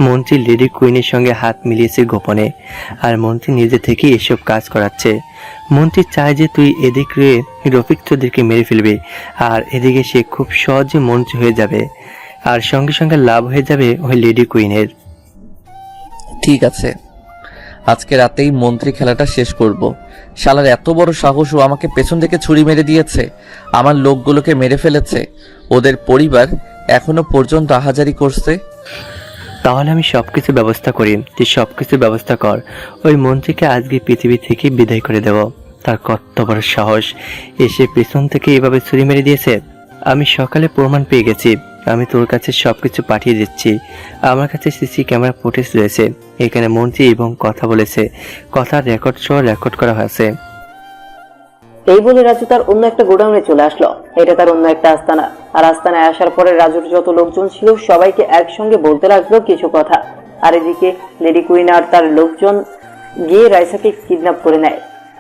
মন্ত্রী লেডি কুইনের সঙ্গে হাত মিলিয়েছে গোপনে, আর মন্ত্রী নিজে থেকেই এসব কাজ করাচ্ছে। মন্ত্রী চায় যে তুই এদিকে রফিক চৌধুরীকে মেরে ফেলবি, আর এদিকে সে খুব সহজে মন্ত্রী হয়ে যাবে, আর সঙ্গে সঙ্গে লাভ হয়ে যাবে ওই লেডি কুইনের। ঠিক আছে, আজকে রাতেই মন্ত্রী খেলাটা শেষ করব। শালার এত বড় সাহস, ও আমাকে পেছন থেকে ছুরি মেরে দিয়েছে, আমার লোকগুলোকে মেরে ফেলেছে, ওদের পরিবার এখনো পর্যন্ত আহাজারি করছে। তাহলে আমি সবকিছু ব্যবস্থা করি, তুই সবকিছু ব্যবস্থা কর। ওই মন্ত্রীকে আজকে পৃথিবী থেকে বিদায় করে দেব। তার কত বড় সাহস, এসে পেছন থেকে এভাবে ছুরি মেরে দিয়েছে। আমি সকালে প্রমাণ পেয়ে গেছি, আমি তোর কাছে সবকিছু পাঠিয়ে দিচ্ছি। আমার কাছে সিসি ক্যামেরা ফুটেজ রয়েছে, এখানে মন্ত্রী এবং কথা বলেছে, কথার রেকর্ড সহ রেকর্ড করা হয়েছে। এই বলে রাজু তার অন্য একটা গোডাউনে চলে আসলো। এটা তার অন্য একটা আস্তানা। আর আস্তানায় আসার পরে রাজুর যত লোকজন ছিল সবাইকে একসঙ্গে বলতে লাগলো কিছু কথা। আর এদিকে লেডি কুইন আর তার লোকজন গিয়ে রাইসাকে কিডন্যাপ করে নেয়।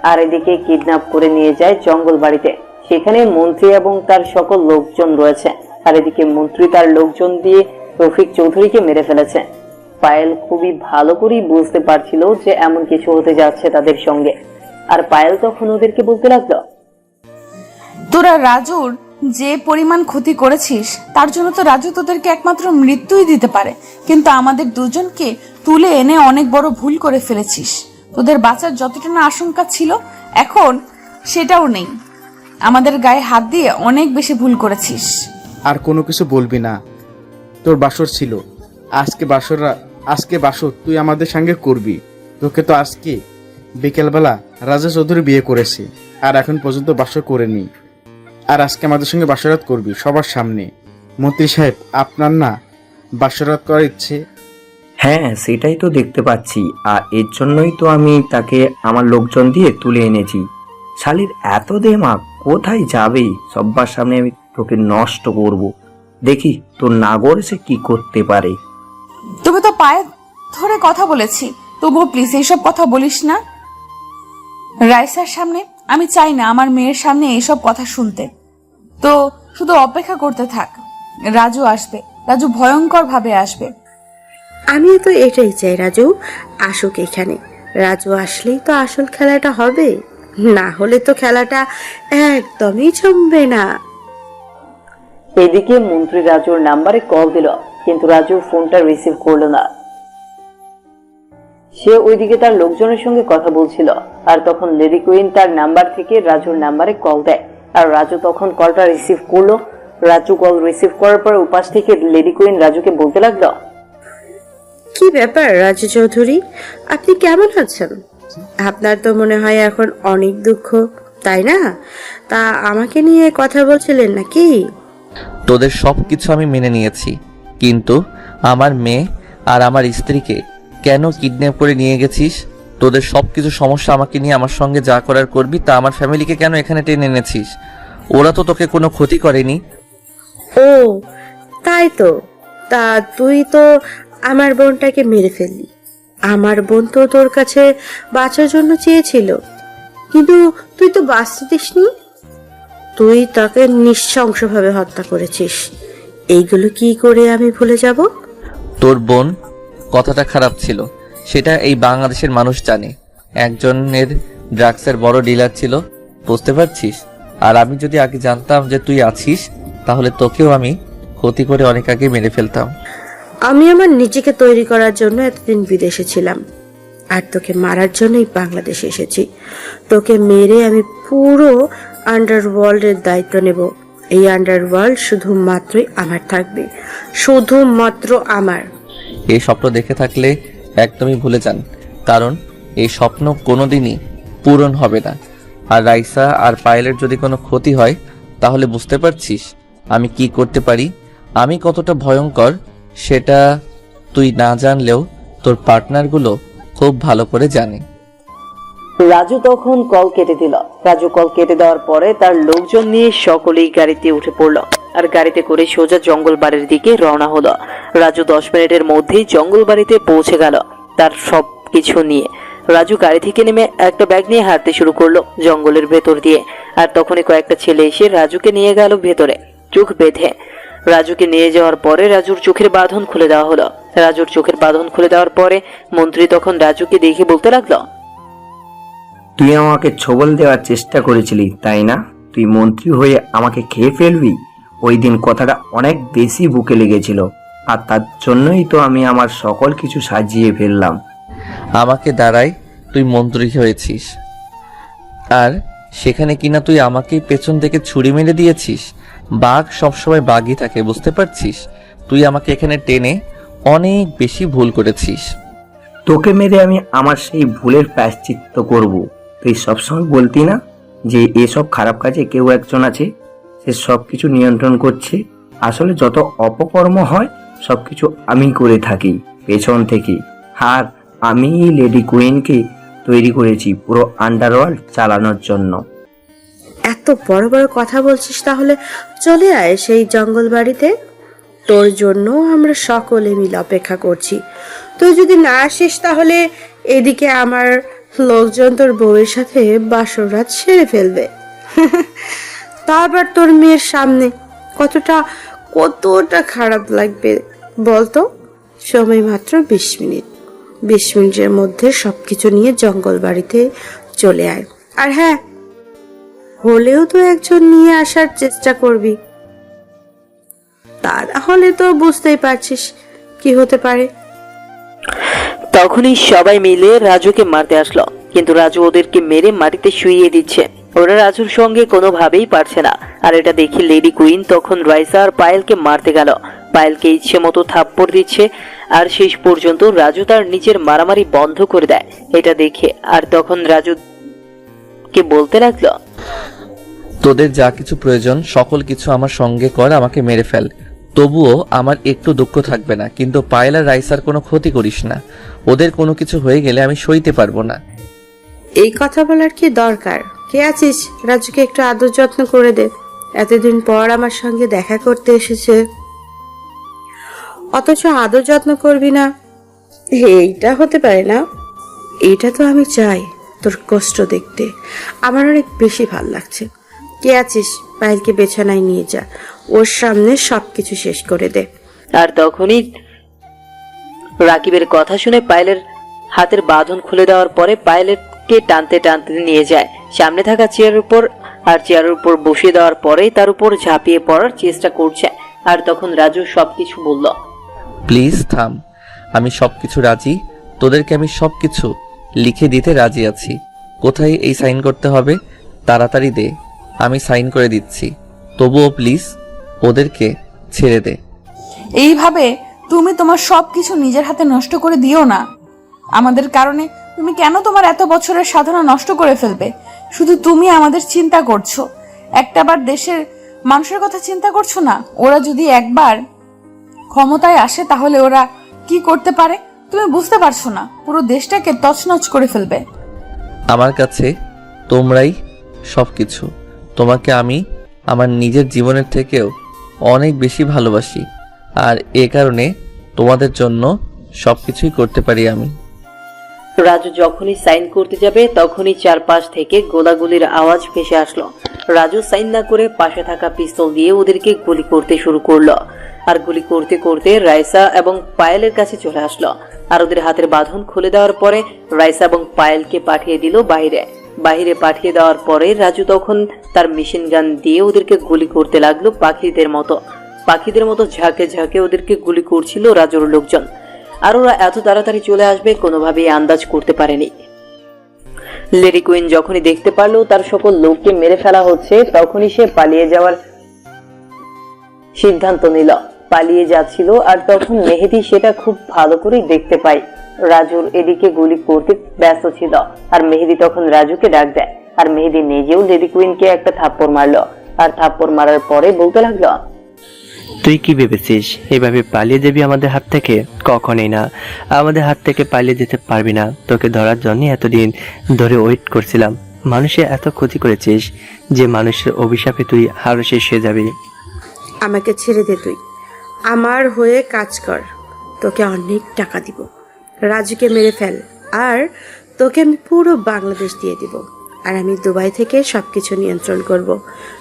আর এদিকে কিডন্যাপ করে নিয়ে যায় জঙ্গল বাড়িতে। সেখানে মন্ত্রী এবং তার সকল লোকজন রয়েছে। আর এদিকে মন্ত্রী তার লোকজন দিয়ে রফিক চৌধুরীকে মেরে ফেলেছে। পায়েল খুবই ভালো করেই বুঝতে পারছিল যে এমন কিছু হতে যাচ্ছে তাদের সঙ্গে। আর পায়েল তখন ওদেরকে বলতে লাগলো, তোরা রাজুর যে পরিমাণ ক্ষতি করেছিস তার জন্য তো রাজু তোদেরকে একমাত্র মৃত্যুই দিতে পারে, কিন্তু আমাদের দুজনকে তুলে এনে অনেক বড় ভুল করে ফেলেছিস। তোদের বাঁচার যতটা না আশঙ্কা ছিল এখন সেটাও নেই। আমাদের গায়ে হাত দিয়ে অনেক বেশি ভুল করেছিস। আর কোনো কিছু বলবি না। তোর বাসর ছিল, আজকে বাসর তুই আমাদের সঙ্গে করবি। তোকে তো আজকে বিকেলবেলা রাজা চৌধুরী বিয়ে করেছে, আর এখন পর্যন্ত বাসর করেনি। আর আজকে আমাদের সঙ্গে বাসরাত করবি সবার সামনে। মন্ত্রী সাহেব, আপনার না বাসরাত করার ইচ্ছে? হ্যাঁ, সেটাই তো দেখতে পাচ্ছি, আর এর জন্যই তো আমি তাকে আমার লোকজন দিয়ে তুলে এনেছি। শালির এত দেমাগ কোথায় যাবে? সবার সামনে আমি তোকে নষ্ট করব, দেখি তোর নাগর সে কি করতে পারে। তুমি তো পায়ে ধরে কথা বলেছি, তবুও প্লিজ এইসব কথা বলিস না রাইসার সামনে। আমি চাই না আমার মেয়ের সামনে এইসব কথা শুনতে। তো শুধু অপেক্ষা করতে থাক, রাজু আসবে, রাজু ভয়ঙ্কর ভাবে আসবে। আমিও তো এটাই চাই রাজু আসুক এখানে। রাজু আসলেই তো আসল খেলাটা হবে, না হলে তো খেলাটা একদমই জমবে না। এদিকে মন্ত্রী রাজুর নাম্বারে কল দিল, কিন্তু রাজু ফোনটা রিসিভ করলো না। সে ওইদিকে তার লোকজনের সঙ্গে কথা বলছিল, আর তখন লেডি কুইন তার নাম্বার থেকে রাজুর নাম্বারে কল দেয়, আর রাজু তখন কলটা রিসিভ করলো। রাজু কল রিসিভ করার পর উপাস থেকে লেডি কুইন রাজুকে বলতে লাগলো, কি ব্যাপার রাজু চৌধুরী, আপনি কেমন আছেন? আপনার তো মনে হয় এখন অনেক দুঃখ, তাই না? তা আমাকে নিয়ে কথা বলছিলেন নাকি? তোদের সব কিছু আমি মেনে নিয়েছি, কিন্তু আমার মেয়ে আর আমার স্ত্রীকে কেন কিডন্যাপ করে নিয়ে গেছিস? তোদের সব কিছু সমস্যা আমাকে নিয়ে আমার সঙ্গে যা করার করবি, তা আমার ফ্যামিলিকে কেন এখানে টেনে এনেছিস? ওরা তো তোকে কোনো ক্ষতি করেনি। ও তাই তো, তা তুই তো আমার বোনটাকে মেরে ফেললি। আমার বোন তো তোর কাছে বাঁচার জন্য চেয়েছিল, কিন্তু তুই তো বাঁচতে দিসনি, তুই তাকে নৃশংসভাবে হত্যা করেছিস। এইগুলো কি করে আমি ভুলে যাব? তোর বোন কথাটা খারাপ ছিল, সেটা এই বাংলাদেশের মানুষ জানে। একজনের ড্রাগসের বড় ডিলার ছিল, বুঝতে পারছিস? আর আমি যদি আগে জানতাম যে তুই আছিস, তাহলে তোকেও আমি ক্ষতি করে অনেক আগে মেরে ফেলতাম। আমি আমার নিজেকে তৈরি করার জন্য এতদিন বিদেশে ছিলাম, আর তোকে মারার জন্যই বাংলাদেশে এসেছি। তোকে মেরে আমি পুরো আন্ডারওয়ার্ল্ডের দায়িত্ব নেব। এই আন্ডারওয়ার্ল্ড শুধুমাত্রই আমার থাকবে, শুধুমাত্র আমার। এই স্বপ্ন দেখে থাকলে একদমই ভুলে যান, কারণ এই স্বপ্ন কোনোদিনই পূরণ হবে না। আর রাইসা আর পায়েলের যদি কোনো ক্ষতি হয়, তাহলে বুঝতে পারছিস আমি কি করতে পারি, আমি কতটা ভয়ঙ্কর। সেটা তুই না জানলেও তোর পার্টনারগুলো খুব ভালো করে জানে। রাজু তখন কল কেটে দিল। রাজু কল কেটে দেওয়ার পরে তার লোকজন নিয়ে সকলেই গাড়িতে উঠে পড়লো, আর গাড়িতে করে সোজা জঙ্গল বাড়ির দিকে রওনা হলো। রাজু 10 মিনিটের মধ্যেই জঙ্গল বাড়িতে পৌঁছে গেল তার সব কিছু নিয়ে। রাজু গাড়ি থেকে নেমে একটা ব্যাগ নিয়ে হাঁটতে শুরু করলো জঙ্গলের ভেতর দিয়ে, আর তখনই কয়েকটা ছেলে এসে রাজুকে নিয়ে গেল ভেতরে চোখ বেঁধে। রাজুকে নিয়ে যাওয়ার পরে রাজুর চোখের বাঁধন খুলে দেওয়া হলো। রাজুর চোখের বাঁধন খুলে দেওয়ার পরে মন্ত্রী তখন রাজুকে দেখে বলতে লাগলো, তুই আমাকে ছবল দেওয়ার চেষ্টা করেছিলি তাই না? তুই মন্ত্রী হয়ে আমাকে খেয়ে ফেলবি? ওই দিন কথাটা অনেক বেশি বুকে লেগেছিল, আর তার জন্যই তো আমি আমার সকল কিছু সাজিয়ে ফেললাম। আমাকে দাঁড়ায় তুই মন্ত্রী হয়েছিস, আর সেখানে কিনা তুই আমাকেই পেছন থেকে ছুরি মেরে দিয়েছিস। বাঘ সবসময় বাঘই থাকে, বুঝতে পারছিস? তুই আমাকে এখানে টেনে অনেক বেশি ভুল করেছিস। তোকে মেরে আমি আমার সেই ভুলের প্রায়শ্চিত্ত করব। তুই সবসময় বলতি না যে এসব খারাপ কাজে কেউ একজন আছে, সে সব কিছু নিয়ন্ত্রণ করছে। আসলে যত অপকর্ম হয় সবকিছু আমি করে থাকি পেছন থেকে, আর আমি লেডি কুইনকে তৈরি করেছি পুরো আন্ডারওয়ার্ল্ড চালানোর জন্য। এত বড় বড় কথা বলছিস, তাহলে চলে আয় সেই জঙ্গল বাড়িতে। তোর জন্য আমরা সকলে মিলে অপেক্ষা করছি। তুই যদি না আসিস, তাহলে এদিকে আমার লোকজন তোর বউয়ের সাথে বাসর রাত সেরে ফেলবে। তা আবার তোর মেয়ের সামনে কতটা কতটা খারাপ লাগবে বলতো? সময় মাত্র 20 মিনিট। 20 মিনিটের মধ্যে সবকিছু নিয়ে জঙ্গল বাড়িতে চলে আয়। আর হ্যাঁ, হলেও তো একজন নিয়ে আসার চেষ্টা করবি, তা না হলে তো বুঝতেই পারছিস কি হতে পারে। তখনই সবাই মিলে রাজুকে মারতে আসলো, কিন্তু রাজু ওদেরকে মেরে মাটিতে শুইয়ে দিচ্ছে। ওরা রাজুর সঙ্গে কোনোভাবেই পারছে না। আর এটা দেখে লেডি কুইন তখন রাইসা আর পায়েলকে মারতে গেল। পায়েলকে ইচ্ছে মতো থাপ্পড় দিচ্ছে, আর শেষ পর্যন্ত রাজু তার নিজের মারামারি বন্ধ করে দেয় এটা দেখে। আর তখন রাজুকে বলতে লাগলো, তোদের যা কিছু প্রয়োজন সকল কিছু আমার সঙ্গে কর, আমাকে মেরে ফেল, তবুও আমার একটু দুঃখ থাকবে না। কিন্তু পায়েল আর রাইসার কোনো ক্ষতি করিস না, ওদের কোনো কিছু হয়ে গেলে আমি সইতে পারবো না। এই কথা বলার কি দরকার? কে আছিস, রাজুকে একটু আদর যত্ন করে দে। এতদিন পর আমার সঙ্গে দেখা করতে এসেছে, অথচ আদর যত্ন করবি না? এইটা হতে পারে না। এইটা তো আমি চাই তোর কষ্ট দেখতে, আমার অনেক বেশি ভাল লাগছে। কে আছিস, পায়েলকে বিছানায় নিয়ে যা, ওর সামনে সবকিছু শেষ করে দে। আর তখনই রাকিবের কথা শুনে পায়েলের হাতের বাঁধন খুলে দেওয়ার পরে পায়েলকে টানতে টানতে নিয়ে যায় সামনে থাকা চেয়ারের উপর, আর চেয়ারের উপর বসিয়ে দেওয়ার পরে তার উপর ঝাঁপিয়ে পড়ার চেষ্টা করছে। আর তখন রাজু সবকিছু বলল। প্লিজ থাম, আমি সবকিছু রাজি, তোদেরকে আমি সবকিছু লিখে দিতে রাজি আছি। কোথায় এই সাইন করতে হবে তাড়াতাড়ি দে, আমি সাইন করে দিচ্ছি। তবুও প্লিজ ওদেরকে ছেড়ে দে। এইভাবে তুমি তোমার সবকিছু নিজের হাতে নষ্ট করে দিও না। আমাদের কারণে তুমি কেন তোমার এত বছরের সাধনা নষ্ট করে ফেলবে? শুধু তুমি আমাদের চিন্তা করছো, একটাবার দেশের মানুষের কথা চিন্তা করছো না? ওরা যদি একবার ক্ষমতায় আসে তাহলে ওরা কি করতে পারে তুমি বুঝতে পারছো না? পুরো দেশটাকে তছনছ করে ফেলবে। আমার কাছে তোমরাই সবকিছু। তোমাকে আমি আমার নিজের জীবনের থেকেও অনেক বেশি ভালোবাসি, আর এ কারণে তোমাদের জন্য সবকিছুই করতে পারি আমি। রাজু যখনই সাইন করতে যাবে তখনই চারপাশ থেকে গোলাগুলির আওয়াজ ভেসে আসলো। রাজু সাইন না করে পাশে থাকা পিস্তল দিয়ে ওদেরকে গুলি করতে শুরু করলো। আর গুলি করতে করতে রাইসা এবং পায়েলের কাছে চলে আসলো। আর ওদের হাতের বাঁধন খুলে দেওয়ার পরে রাইসা এবং পায়েলকে পাঠিয়ে দিল বাইরে পাঠিয়ে দেওয়ার পরে রাজু তখন তার মেশিন গান দিয়ে ওদেরকে গুলি করতে লাগলো পাখিদের মতো ঝাঁকে ঝাঁকে ওদেরকে গুলি করছিল রাজুর লোকজন। আর ওরা এত তাড়াতাড়ি চলে আসবে কোনোভাবেই আন্দাজ করতে পারেনি। লেডি কুইন যখনই দেখতে পারলো তার সকল লোককে মেরে ফেলা হচ্ছে তখনই সে পালিয়ে যাওয়ার সিদ্ধান্ত নিল। পালিয়ে যাচ্ছিল আর তখন মেহেদি সেটা খুব ভালো করেই দেখতে পায়। রাজুর এদিকে গুলি করতে ব্যস্ত ছিল আর মেহেদি তখন রাজুকে ডাক দেয়। আর মেহেদি নিজেও লেডি কুইনকে একটা থাপ্পড় মারলো। আর থাপ্পড় মারার পরে বলতে লাগলো, তুই কি ভেবেছিস এভাবে পালিয়ে যাবি আমাদের হাত থেকে? কখনোই না, আমাদের হাত থেকে পালিয়ে যেতে পারবি না। তোকে ধরার জন্য এতদিন ধরে ওয়েট করছিলাম। মানুষে এত ক্ষতি করেছিস যে মানুষের অভিশাপে তুই আরো শেষ হয়ে যাবি। আমাকে ছেড়ে দে, তুই আমার হয়ে কাজ কর, তোকে অনেক টাকা দিব। রাজুকে মেরে ফেল আর তোকে আমি পুরো বাংলাদেশ দিয়ে দিব। আর আমি দুবাই থেকে সবকিছু নিয়ন্ত্রণ করব।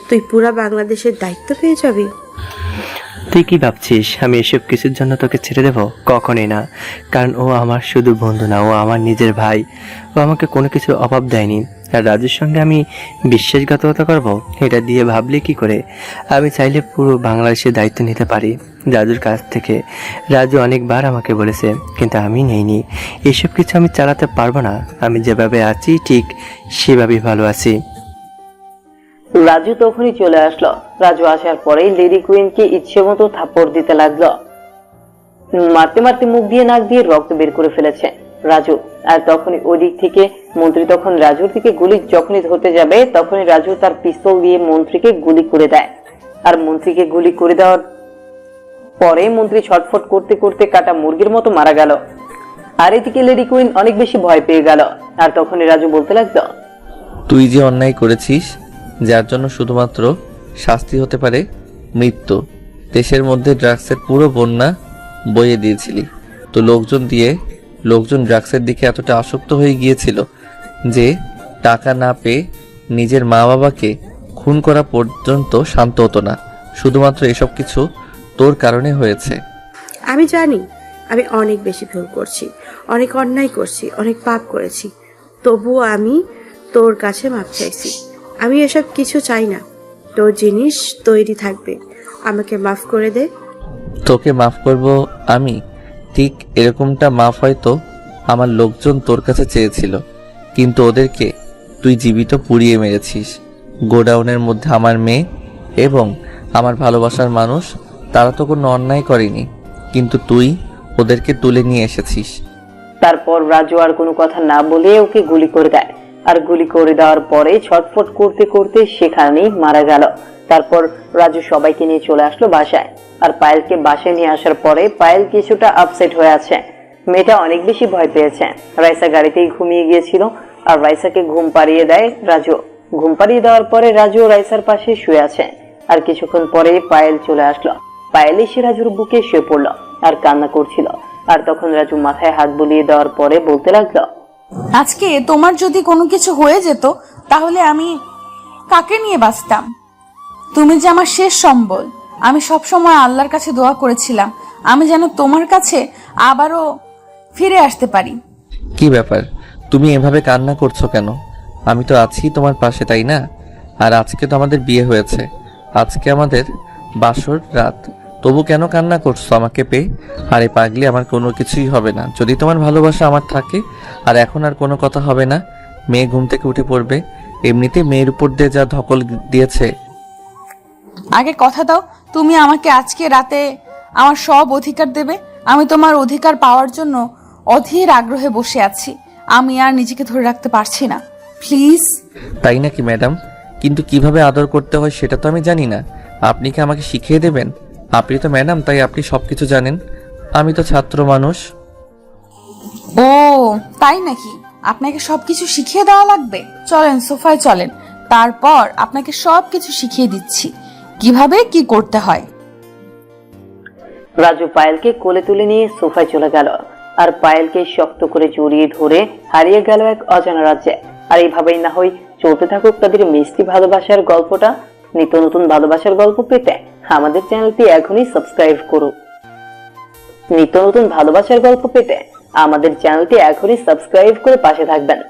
তুই পুরো বাংলাদেশের দায়িত্ব পেয়ে যাবি। তুই কি ভাবছিস আমি এসব কিছুর জন্য তোকে ছেড়ে দেবো? কখনোই না। কারণ ও আমার শুধু বন্ধু না, ও আমার নিজের ভাই। ও আমাকে কোনো কিছুর অভাব দেয়নি। আর রাজুর সঙ্গে আমি বিশ্বাসঘাতকতা করবো এটা দিয়ে ভাবলে কি করে? আমি চাইলে পুরো বাংলাদেশের দায়িত্ব নিতে পারি রাজুর কাছ থেকে। রাজু অনেকবার আমাকে বলেছে, কিন্তু আমি নেইনি। এসব কিছু আমি চালাতে পারবো না। আমি যেভাবে আছি ঠিক সেভাবেই ভালো আছি। রাজু তখনই চলে আসলো। রাজু আসার পরেই লেডি কুইনকে ইচ্ছে মতো থাপ্পড় দিতে লাগলো। মারতে মারতে মুখ দিয়ে নাক দিয়ে রক্ত বের করে ফেলেছে রাজু। আর তখনই ওই দিক থেকে মন্ত্রী তখন রাজুর দিকে গুলি যখনই ধরতে যাবে তখনই রাজু তার পিস্তল দিয়ে মন্ত্রীকে গুলি করে দেয়। আর মন্ত্রীকে গুলি করে দেওয়ার পরে মন্ত্রী ছটফট করতে করতে কাটা মুরগির মতো মারা গেল। আর এদিকে লেডি কুইন অনেক বেশি ভয় পেয়ে গেল। আর তখনই রাজু বলতে লাগলো, তুই যে অন্যায় করেছিস, যার জন্য শুধুমাত্র শাস্তি হতে পারে মৃত্যু। দেশের মধ্যে ড্রাগসের পুরো বন্যা বইয়ে দিয়েছিলি। তো লোকজন ড্রাগসের দিকে এতটা আসক্ত হয়ে গিয়েছিল যে টাকা না পেয়ে নিজের মা বাবাকে খুন করা পর্যন্ত শান্ত হতো না। শুধুমাত্র এসব কিছু তোর কারণে হয়েছে। আমি জানি আমি অনেক বেশি ভুল করছি, অনেক অন্যায় করছি, অনেক পাপ করেছি। তবুও আমি তোর কাছে মাপ চাইছি। আমি এসব কিছু চাই না। তোর জিনিস তৈরি থাকবে, আমাকে মাফ করে দে। তোকে মাফ করব আমি? ঠিক এরকমটা মাফ হয়তো আমার লোকজন তোর কাছে চেয়েছিল, কিন্তু ওদেরকে তুই জীবিত পুড়িয়ে মেরেছিস। গোডাউনের মধ্যে আমার মেয়ে এবং আমার ভালোবাসার মানুষ, তারা তো কোনো অন্যায় করেনি, কিন্তু তুই ওদেরকে তুলে নিয়ে এসেছিস। তারপর রাজু আর কোনো কথা না বলে ওকে গুলি করে দেয়। আর গুলি করে দেওয়ার পরে ছটফট করতে করতে সেখানেই মারা গেল। তারপর রাজু সবাইকে নিয়ে চলে আসলো বাসায়। আর পায়েলকে বাসায় নিয়ে আসার পরে পায়েল কিছুটা আপসেট হয়ে আছে। মেয়েটা অনেক বেশি ভয় পেয়েছে। রাইসা গাড়িতেই ঘুমিয়ে গিয়েছিল আর রাইসাকে ঘুম পাড়িয়ে দেয় রাজু। ঘুম পাড়িয়ে দেওয়ার পরে রাজু রাইসার পাশে শুয়ে আছে। আর কিছুক্ষণ পরে পায়েল চলে আসলো। পায়েল এসে রাজুর বুকে শুয়ে পড়লো আর কান্না করছিল। আর তখন রাজু মাথায় হাত বুলিয়ে দেওয়ার পরে বলতে লাগলো, আজকে তোমার যদি কোনো কিছু হয়ে যেত তাহলে আমি কাকে নিয়ে বাঁচতাম? তুমি যে আমার শেষ সম্বল। আমি সব সময় আল্লাহর কাছে দোয়া করেছিলাম আমি যেন তোমার কাছে আবারও ফিরে আসতে পারি। কি ব্যাপার, তুমি এভাবে কান্না করছো কেন? আমি তো আছি তোমার পাশে, তাই না? আর আজকে তো আমাদের বিয়ে হয়েছে, আজকে আমাদের বাসর রাত, তবু কেন কান্না করছো আমাকে পেয়ে? আরে পাগলি, আমার কোনো কিছুই হবে না যদি তোমার ভালোবাসা আমার থাকে। আর এখন আর কোনো কথা হবে না, মেয়ে ঘুম থেকে উঠে পড়বে। এমনিতে মেয়ের উপর দিয়ে যা ধকল দিয়েছে। আগে কথা দাও, তুমি আমাকে আজকে রাতে আমার সব অধিকার দেবে। আমি তোমার অধিকার পাওয়ার জন্য অধীর আগ্রহে বসে আছি। আমি আর নিজেকে ধরে রাখতে পারছি না, প্লিজ। তাই নাকি ম্যাডাম? কিন্তু কিভাবে আদর করতে হয় সেটা তো আমি জানি না, আপনি কি আমাকে শিখিয়ে দেবেন? আপনি তো ম্যাডাম, তাই আপনি সবকিছু জানেন, আমি তো ছাত্র মানুষ। ও তাই নাকি? আপনাকে সবকিছু শিখিয়ে দেওয়া লাগবে? চলেন সোফায় চলেন, তারপর আপনাকে সবকিছু শিখিয়ে দিচ্ছি কিভাবে কি করতে হয়। রাজু পায়েলকে কোলে তুলে নিয়ে সোফায় চলে গেল আর পায়েলকে শক্ত করে জড়িয়ে ধরে হারিয়ে গেল এক অজানা রাজ্যে। আর এইভাবেই না হয় চলতে থাকুক তাদের মিষ্টি ভালোবাসার গল্পটা। নিত্য নতুন ভালোবাসার গল্প পেতে আমাদের চ্যানেলটি এখনই সাবস্ক্রাইব করুন। নিত্য নতুন ভালোবাসার গল্প পেতে আমাদের চ্যানেলটি এখনই সাবস্ক্রাইব করে পাশে থাকবেন।